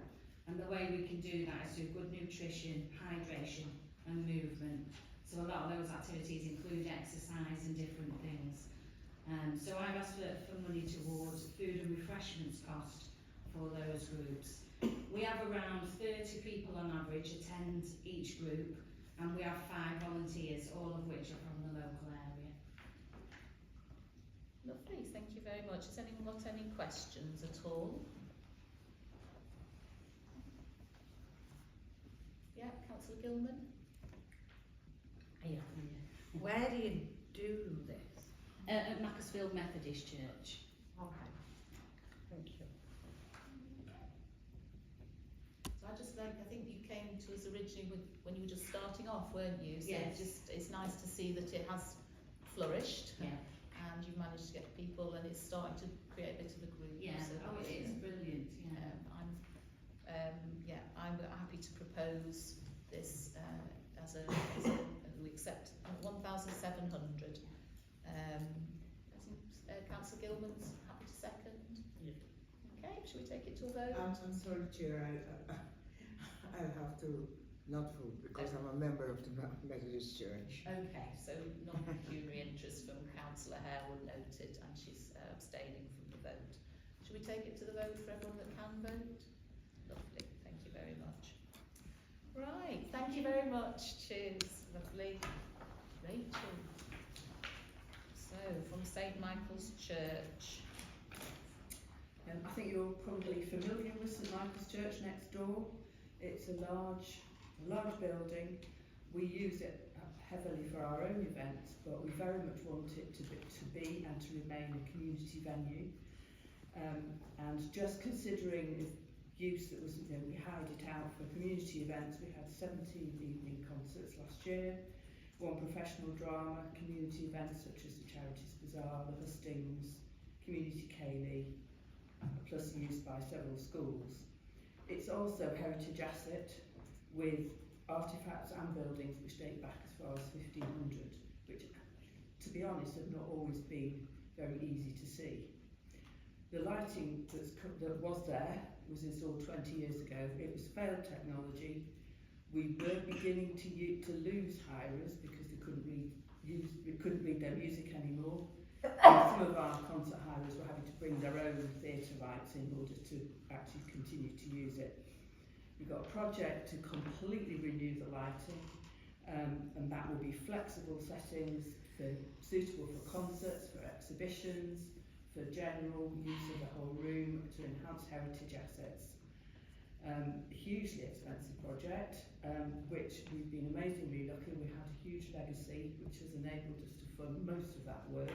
And the way we can do that is through good nutrition, hydration and movement. So a lot of those activities include exercise and different things. So I've asked for money towards food and refreshments cost for those groups. We have around 30 people on average attend each group, and we have 5 volunteers, all of which are from the local area. Lovely, thank you very much. Has anyone got any questions at all? Yeah, Councillor Gilman? Yeah. Where do you do this? At Macclesfield Methodist Church. Okay. Thank you. So I think you came to us originally when you were just starting off, weren't you? So Yes. it's nice to see that it has flourished. Yeah. And you've managed to get people, and it's starting to create a bit of a group. Yeah. So Oh, it is brilliant. Yeah. I'm happy to propose this as we accept 1,700. Councillor Gilman's happy to second. Yeah. Okay, shall we take it to a vote? I'm sorry, Chair, I'll have to not vote because I'm a member of the Methodist Church. Okay, so non-pecuniary interest from Councillor Harewood noted, and she's abstaining from the vote. Shall we take it to the vote for everyone that can vote? Lovely, thank you very much. Right, thank you very much. Cheers, lovely. Rachel. So, from St Michael's Church. I think you're probably familiar with St Michael's Church next door. It's a large building. We use it heavily for our own events, but we very much want it to be and to remain a community venue. And just considering the use that was, we hired it out for community events. We had 17 evening concerts last year, 1 professional drama, community events such as the Charities Bazaar, the Hustings, Community Ceilidh, plus used by several schools. It's also a heritage asset with artefacts and buildings which date back as far as 1500, which, to be honest, have not always been very easy to see. The lighting that was there was installed 20 years ago. It was failed technology. We were beginning to lose hirers because they couldn't read their music anymore. And some of our concert hirers were having to bring their own theatre rights in order to actually continue to use it. We've got a project to completely renew the lighting, and that will be flexible settings suitable for concerts, for exhibitions, for general use of the whole room, to enhance heritage assets. A hugely expensive project, which we've been amazingly lucky. We had a huge legacy which has enabled us to fund most of that work.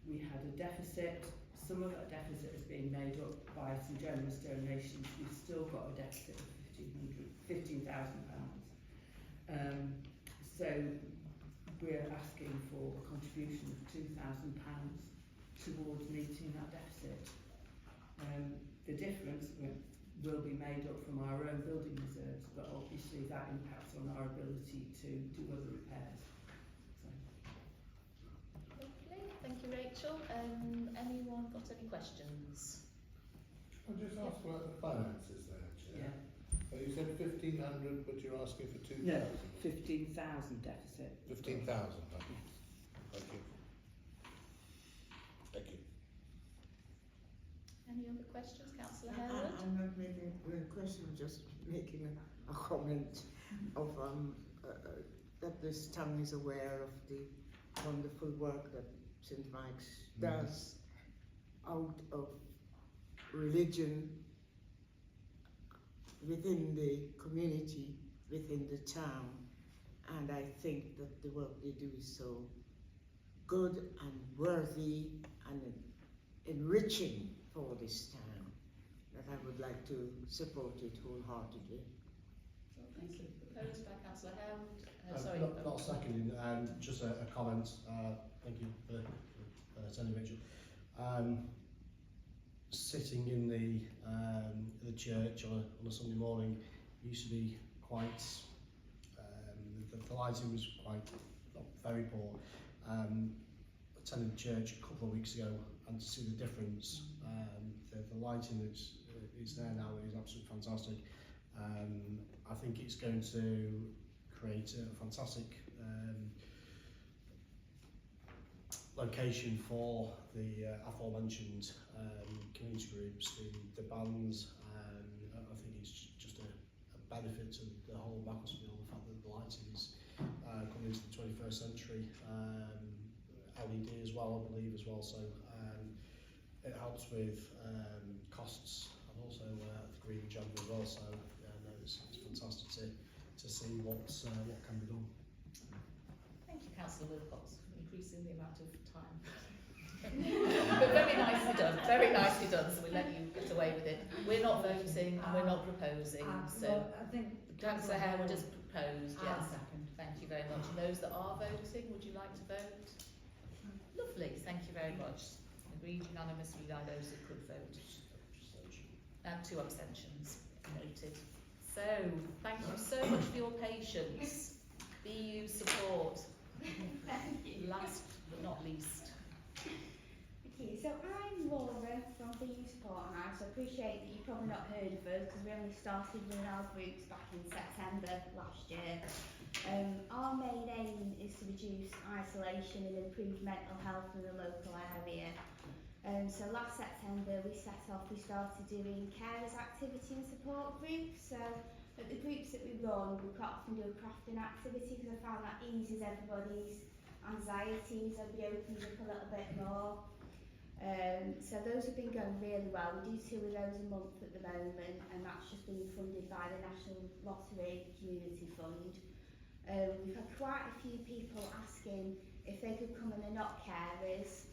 We had a deficit. Some of that deficit has been made up by some generous donations. We've still got a deficit of £15,000. So we're asking for a contribution of £2,000 towards meeting that deficit. The difference will be made up from our own building reserves, but obviously that impacts on our ability to do other repairs. Lovely, thank you, Rachel. Anyone got any questions? I'll just ask about the finances there, Chair. Yeah. You said 1,500, but you're asking for 2,000. No, 15,000 deficit. 15,000. Thank you. Thank you. Any other questions, Councillor I- Harewood? I'm not making a question, just making a comment of that this town is aware of the wonderful work that St. Mike's does out of religion within the community, within the town, and I think that the work they do is so good and worthy and enriching for this town that I would like to support it wholeheartedly. Thank you. Proposed by Councillor Harewood. Sorry. Not seconding, just a comment. Thank you for attending, Rachel. Sitting in the church on a Sunday morning used to be quite. The lighting was quite not very poor. Attended church a couple of weeks ago and to see the difference. The lighting that's there now is absolutely fantastic. I think it's going to create a fantastic location for the aforementioned community groups, the bands. I think it's just a benefit to the whole Macclesfield, the fact that the lighting is coming into the 21st century. LED as well, I believe, as well. So it helps with costs and also the green agenda as well. So yeah, no, it's fantastic to see what can be done. Thank you, Councillor Wilcox, for increasing the amount of time. But very nicely done, very nicely done, so we let you get away with it. We're not voting and we're not proposing, so I think Councillor Harewood has proposed, I'll yes. second. Thank you very much. And those that are voting, would you like to vote? Lovely, thank you very much. Agreed unanimously by those that could vote. 2 abstentions, noted. So, thank you so much for your patience. BU support. Last but not least. Okay, so I'm Laura from BU Support House. I appreciate that you've probably not heard of us because we only started with our groups back in September last year. Our main aim is to reduce isolation and improve mental health in the local area. So last September we started doing carers activity and support groups. So at the groups that we run, we quite often do a crafting activity because I found that eases everybody's anxieties and we opens up a little bit more. So those have been going really well. We do 2 of those a month at the moment, and that's just being funded by the National Lottery Community Fund. We've had quite a few people asking if they could come and they're not carers.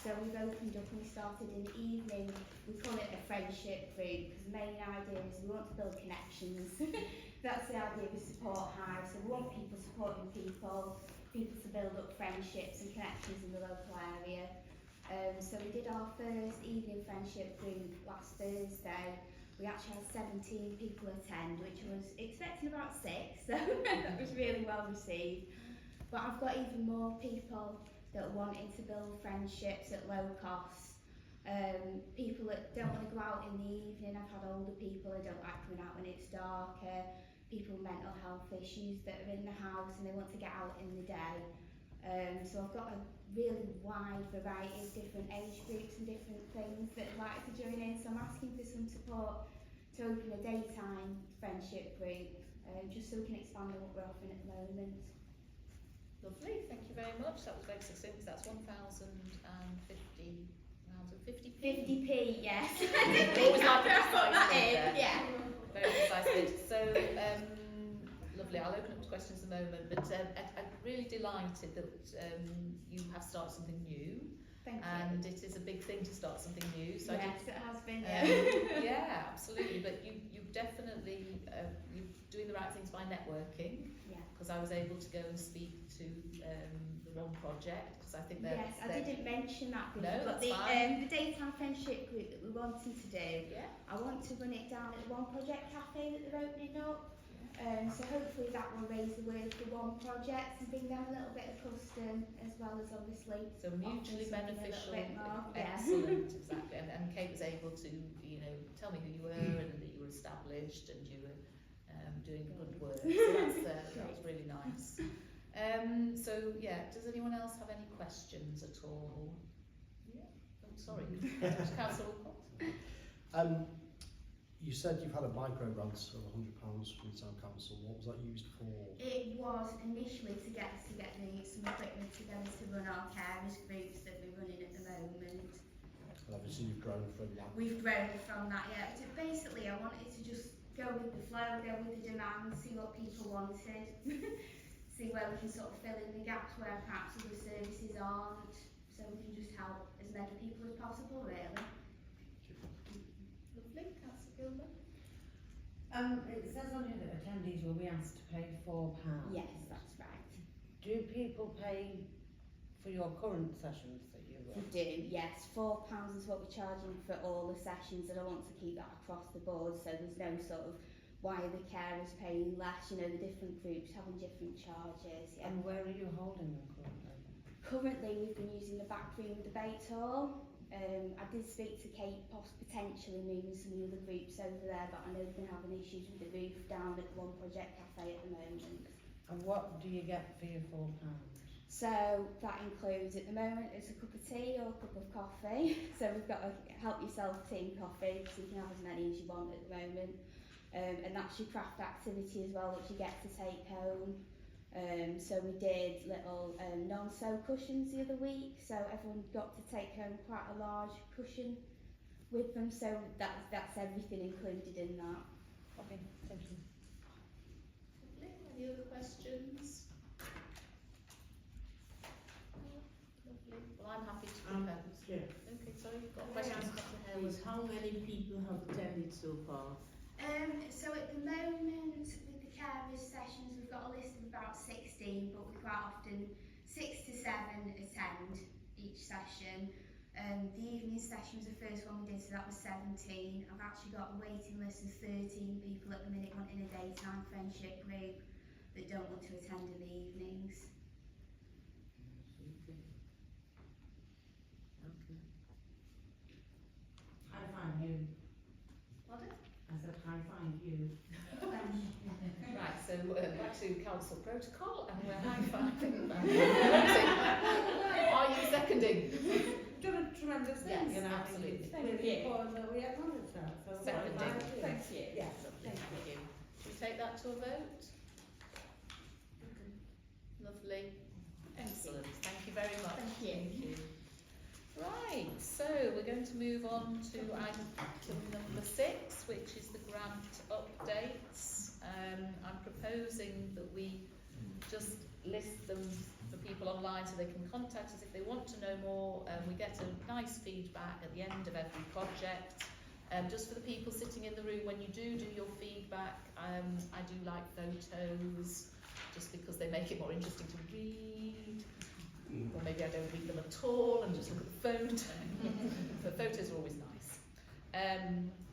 So we've opened up and we started in the evening. We call it a friendship group because the main idea is we want to build connections. That's the idea of a support hive. So we want people supporting people to build up friendships and connections in the local area. So we did our first evening friendship group last Thursday. We actually had 17 people attend, which was expecting about 6, so that was really well received. But I've got even more people that are wanting to build friendships at low cost. People that don't want to go out in the evening. I've had older people who don't like coming out when it's darker, people with mental health issues that are in the house and they want to get out in the day. So I've got a really wide variety of different age groups and different things that would like to join in. So I'm asking for some support to open a daytime friendship group, just so we can expand on what we're offering at the moment. Lovely, thank you very much. That was very succinct. That's 50p, yes. Always like a precise bit, yeah. Very precise bit. So, lovely. I'll open up to questions in a moment, but I'm really delighted that you have started something new. Thank you. And it is a big thing to start something new. So yes, it has been, yeah. Yeah, absolutely. But you definitely, you're doing the right things by networking. Yeah. Because I was able to go and speak to the One Project, because I think they're... Yes, I didn't mention that before, No, but that's the daytime friendship group that we're wanting to do, Yeah. I want to run it down at the One Project Cafe that they're opening up. So hopefully that will raise the word for One Project and bring them a little bit of custom, as well as obviously So mutually beneficial, Yeah. excellent, exactly. And Kate was able to, tell me who you were and that you were established and you were doing good work. So that was really nice. So yeah, does anyone else have any questions at all? Yeah, sorry. Councillor Wilcox. You said you've had a micro grant of £100 from the town council. What was that used for? It was initially to get some equipment together to run our carers groups that we're running at the moment. And obviously you've grown from that. We've grown from that, yeah. But basically, I wanted to just go with the flow, go with the demand, see what people wanted, see where we can sort of fill in the gaps where perhaps other services aren't, so we can just help as many people as possible, really. Lovely, Councillor Gilbert. It says on here that attendees will be asked to pay £4. Yes, that's right. Do people pay for your current sessions that you We run? do, yes. £4 is what we're charging for all the sessions, and I want to keep that across the board, so there's no sort of why are the carers paying less, you know, the different groups having different charges. Yeah. And where are you holding them currently? Currently, we've been using the back room debate hall. I did speak to Kate potentially moving some of the other groups over there, but I know they've been having issues with the roof down at One Project Cafe at the moment. And what do you get for your £4? So that includes, at the moment, it's a cup of tea or a cup of coffee. So we've got a help yourself tea and coffee, so you can have as many as you want at the moment. And that's your craft activity as well, which you get to take home. So we did little non-sew cushions the other week, so everyone got to take home quite a large cushion with them, so that's everything included in that. Okay, thank you. Lovely. Any other questions? Lovely. Well, I'm happy to propose. Yeah. Okay, sorry, you've got a Can I question. ask, please, how many people have attended so far? So at the moment, with the carers sessions, we've got a list of about 16, but we quite often 6 to 7 attend each session. The evening session was the first one we did, so that was 17. I've actually got a waiting list of 13 people at the minute wanting a daytime friendship group that don't want to attend in the evenings. Okay. I find you. Pardon? I said I find you. Right, so back to council protocol, and we're high-fiving that. Are you seconding? You've done a tremendous thing, Yes, you know. absolutely. It's really important that we acknowledge that. So Seconding. Thank you. Yes, Thank you. Should we take that to a vote? Lovely. Excellent. Thank you very much. Thank you. Right, so we're going to move on to item number 6, which is the grant updates. I'm proposing that we just list them for people online so they can contact us if they want to know more. We get a nice feedback at the end of every project. Just for the people sitting in the room, when you do your feedback, I do like photos, just because they make it more interesting to read. Or maybe I don't read them at all and just look at the photo. But photos are always nice.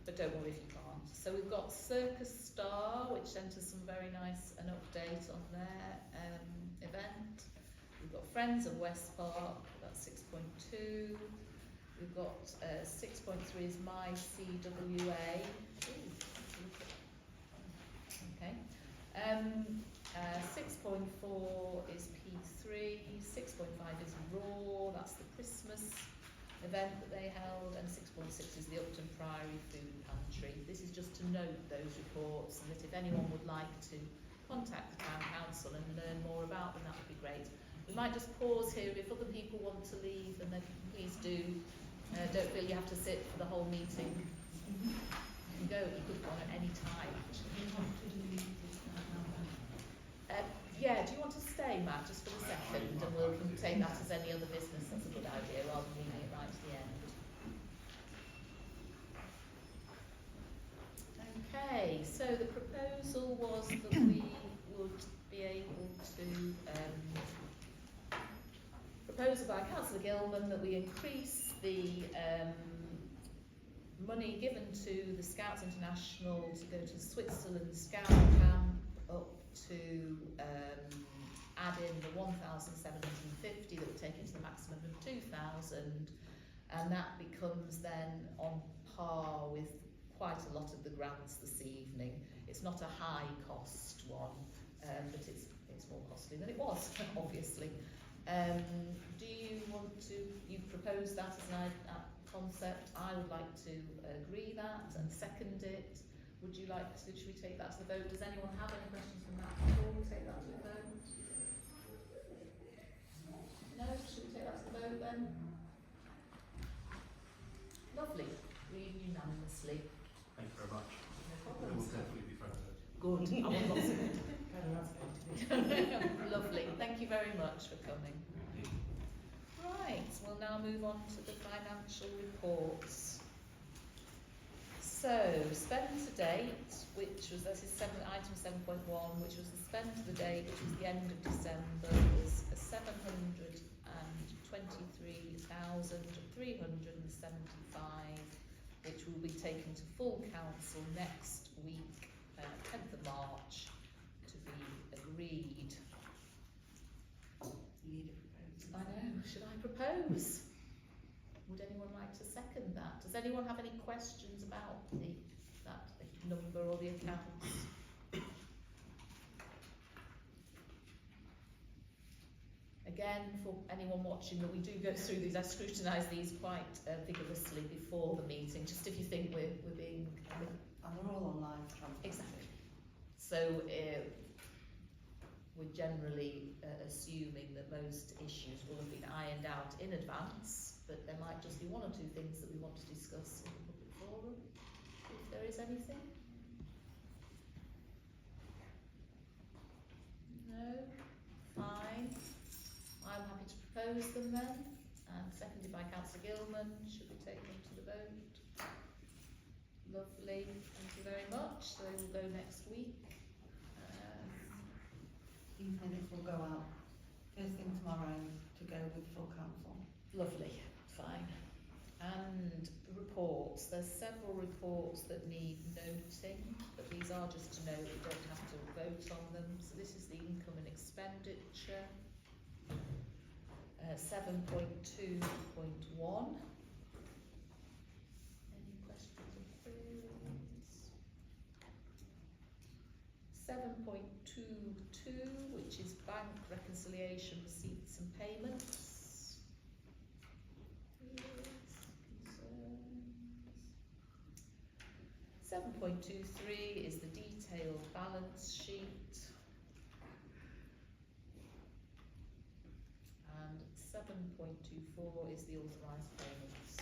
But don't worry if you can't. So we've got Circus Star, which sent us some very nice an update on their event. We've got Friends of West Park, that's 6.2. We've got 6.3 is My CWA. Okay. 6.4 is P3, 6.5 is Raw, that's the Christmas event that they held, and 6.6 is the Upton Priory Food Pantry. This is just to note those reports, and that if anyone would like to contact the Town Council and learn more about them, that would be great. We might just pause here. If other people want to leave, then they please do. Don't feel you have to sit for the whole meeting. You can go, you could go on at any time, actually. Yeah, do you want to stay, Matt, just for a second, and we'll take that as any other business? That's a good idea, rather than leaving it right to the end. Okay, so the proposal was that we would be able to proposal by Councillor Gilman that we increase the money given to the Scouts International to go to Switzerland Scout Camp up to add in the 1,750 that would take it to the maximum of 2,000, and that becomes then on par with quite a lot of the grants this evening. It's not a high cost one, but it's more costly than it was, obviously. Do you want to, you propose that as an concept. I would like to agree that and second it. Would you like to, should we take that to the vote? Does anyone have any questions from that before we take that to the vote? No? Should we take that to the vote then? Lovely. Read unanimously. Thank you very much. No We problems. will definitely be friends. Good. Oh, Better lots. ask it. Lovely. Thank you very much for coming. Right, we'll now move on to the financial reports. So, spend to date, which was, this is item 7.1, which was the spend to the date, which was the end of December, was 723,375, which will be taken to full council next week, 10th of March, to be agreed. You need a proposal. I know, should I propose? Would anyone like to second that? Does anyone have any questions about that number or the accounts? Again, for anyone watching, that we do go through these, I scrutinise these quite vigorously before the meeting, just if you think we're being... And they're all online. Exactly. So we're generally assuming that most issues will have been ironed out in advance, but there might just be one or two things that we want to discuss in the public forum, if there is anything. No? Fine. I'm happy to propose them then, and seconded by Councillor Gilman. Should we take them to the vote? Lovely, thank you very much. So they will go next week. These minutes will go out first thing tomorrow to go with full council. Lovely, fine. And reports. There's several reports that need noting, but these are just to note, we don't have to vote on them. So this is the income and expenditure. 7.2.1. Any questions or queries? 7.22, which is bank reconciliation, receipts and payments. Concerns. 7.23 is the detailed balance sheet. And 7.24 is the authorised payments.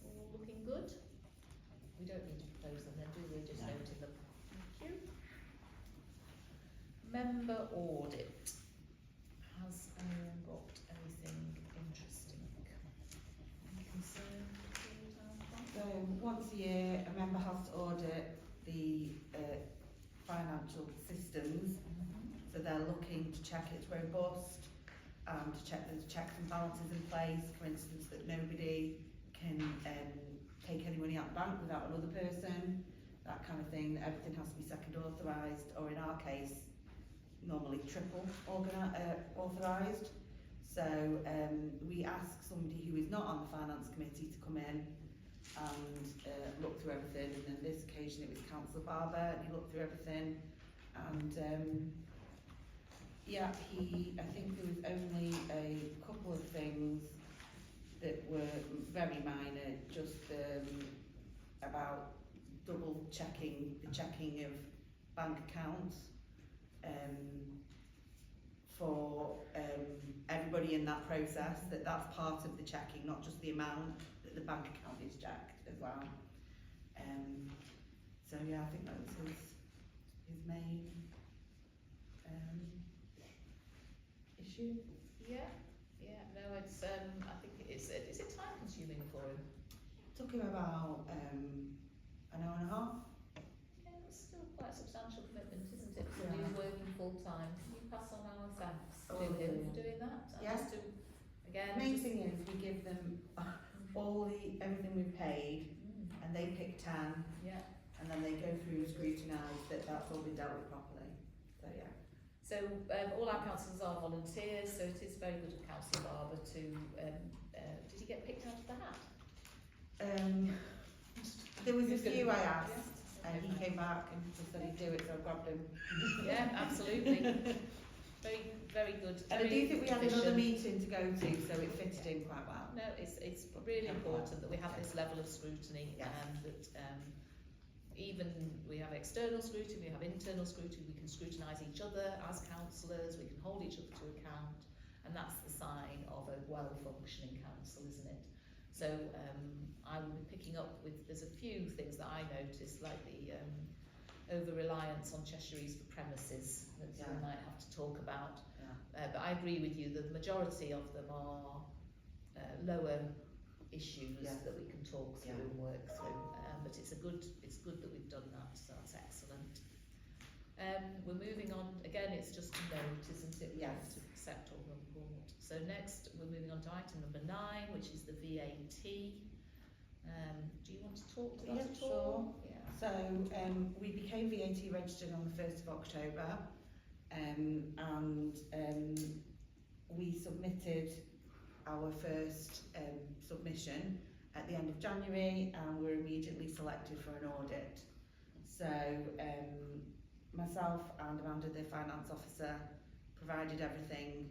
All looking good? We don't need to propose them then, do we? Just noting them. Thank you. Member audit. Has anyone got anything interesting? Any concern? So once a year, a member has to audit the financial systems. So they're looking to check it's robust, to check there's checks and balances in place. For instance, that nobody can take any money out of the bank without another person, that kind of thing. Everything has to be second authorised, or in our case, normally triple authorised. So we ask somebody who is not on the finance committee to come in and look through everything. And on this occasion it was Councillor Barber, and he looked through everything. And yeah, I think there was only a couple of things that were very minor, just about double checking, the checking of bank accounts. For everybody in that process, that's part of the checking, not just the amount, that the bank account is checked as well. So yeah, I think that was his main issue. Yeah, no, it's I think is it time consuming for him? Took him about an hour and a half. Yeah, it's still quite a substantial commitment, isn't it, for you working full time? Can you pass on our thanks to him for doing that? And Yeah. just to, again, The main thing is we give them everything we've paid, and they pick 10, yeah. and then they go through and scrutinise that that's all been dealt with properly. So yeah. So all our councillors are volunteers, so it is very good of Councillor Barber to, did he get picked out of the hat? There was a Who's gonna few do I it? asked, and he came back and just said he'd do it, so I grabbed him. Yeah, absolutely. Very, very good. And I do very think we had another efficient. meeting to go to, so it fitted in quite well. No, it's really important that we have this level of scrutiny Yes. and that even we have external scrutiny, we have internal scrutiny, we can scrutinise each other as councillors, we can hold each other to account, and that's the sign of a well-functioning council, isn't it? So I will be picking up with, there's a few things that I noticed, like the over-reliance on Cheshire's for premises that we might have to talk about. But I agree with you that the majority of them are lower issues that we can talk through and work through. But it's good that we've done that, so that's excellent. We're moving on, again it's just a note, isn't it? We have to accept or report. So next we're moving on to item number 9, which is the VAT. Do you want to talk to that at all? Sure. So we became VAT registered on the 1st of October, and we submitted our first submission at the end of January, and were immediately selected for an audit. So myself and Amanda, the finance officer, provided everything.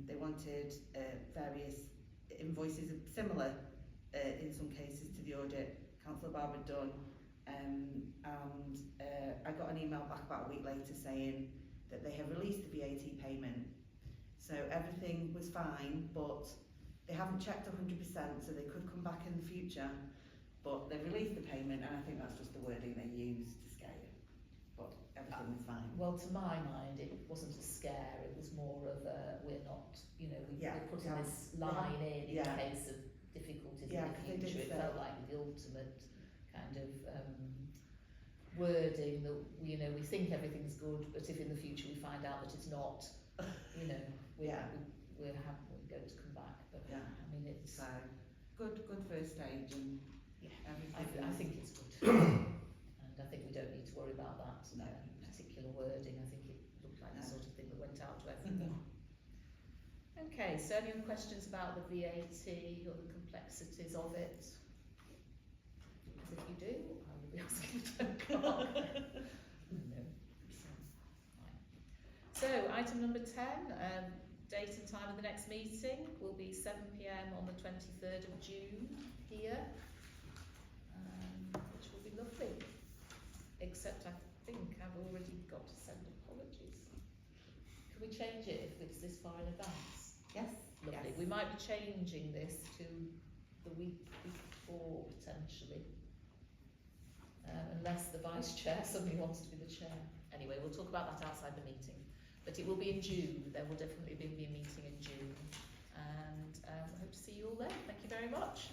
They wanted various invoices similar in some cases to the audit Councillor Barb had done, and I got an email back about a week later saying that they have released the VAT payment. So everything was fine, but they haven't checked 100%, so they could come back in the future. But they've released the payment, and I think that's just the wording they used to scare you. But everything was fine. Well, to my mind, it wasn't a scare, it was more of a, we're not, you know, we're putting this line in case of difficulties in the future. It felt like the ultimate kind of wording that, you know, we think everything's good, but if in the future we find out that it's not, you know, we're going to come back. But I mean, it's good first stage, and I think it's good. And I think we don't need to worry about that particular wording. I think it looked like the sort of thing that went out to everyone. Okay, so any other questions about the VAT or the complexities of it? Because if you do, I will be asking the town clerk. No. Right. So, item number 10, date and time of the next meeting will be 7 p.m. on the 23rd of June here, which will be lovely. Except I think I've already got to send apologies. Can we change it if it's this far in advance? Yes. Lovely. Yes. We might be changing this to the week before potentially, unless the vice chair suddenly wants to be the chair. Anyway, we'll talk about that outside the meeting. But it will be in June. There will definitely be a meeting in June, and I hope to see you all then. Thank you very much.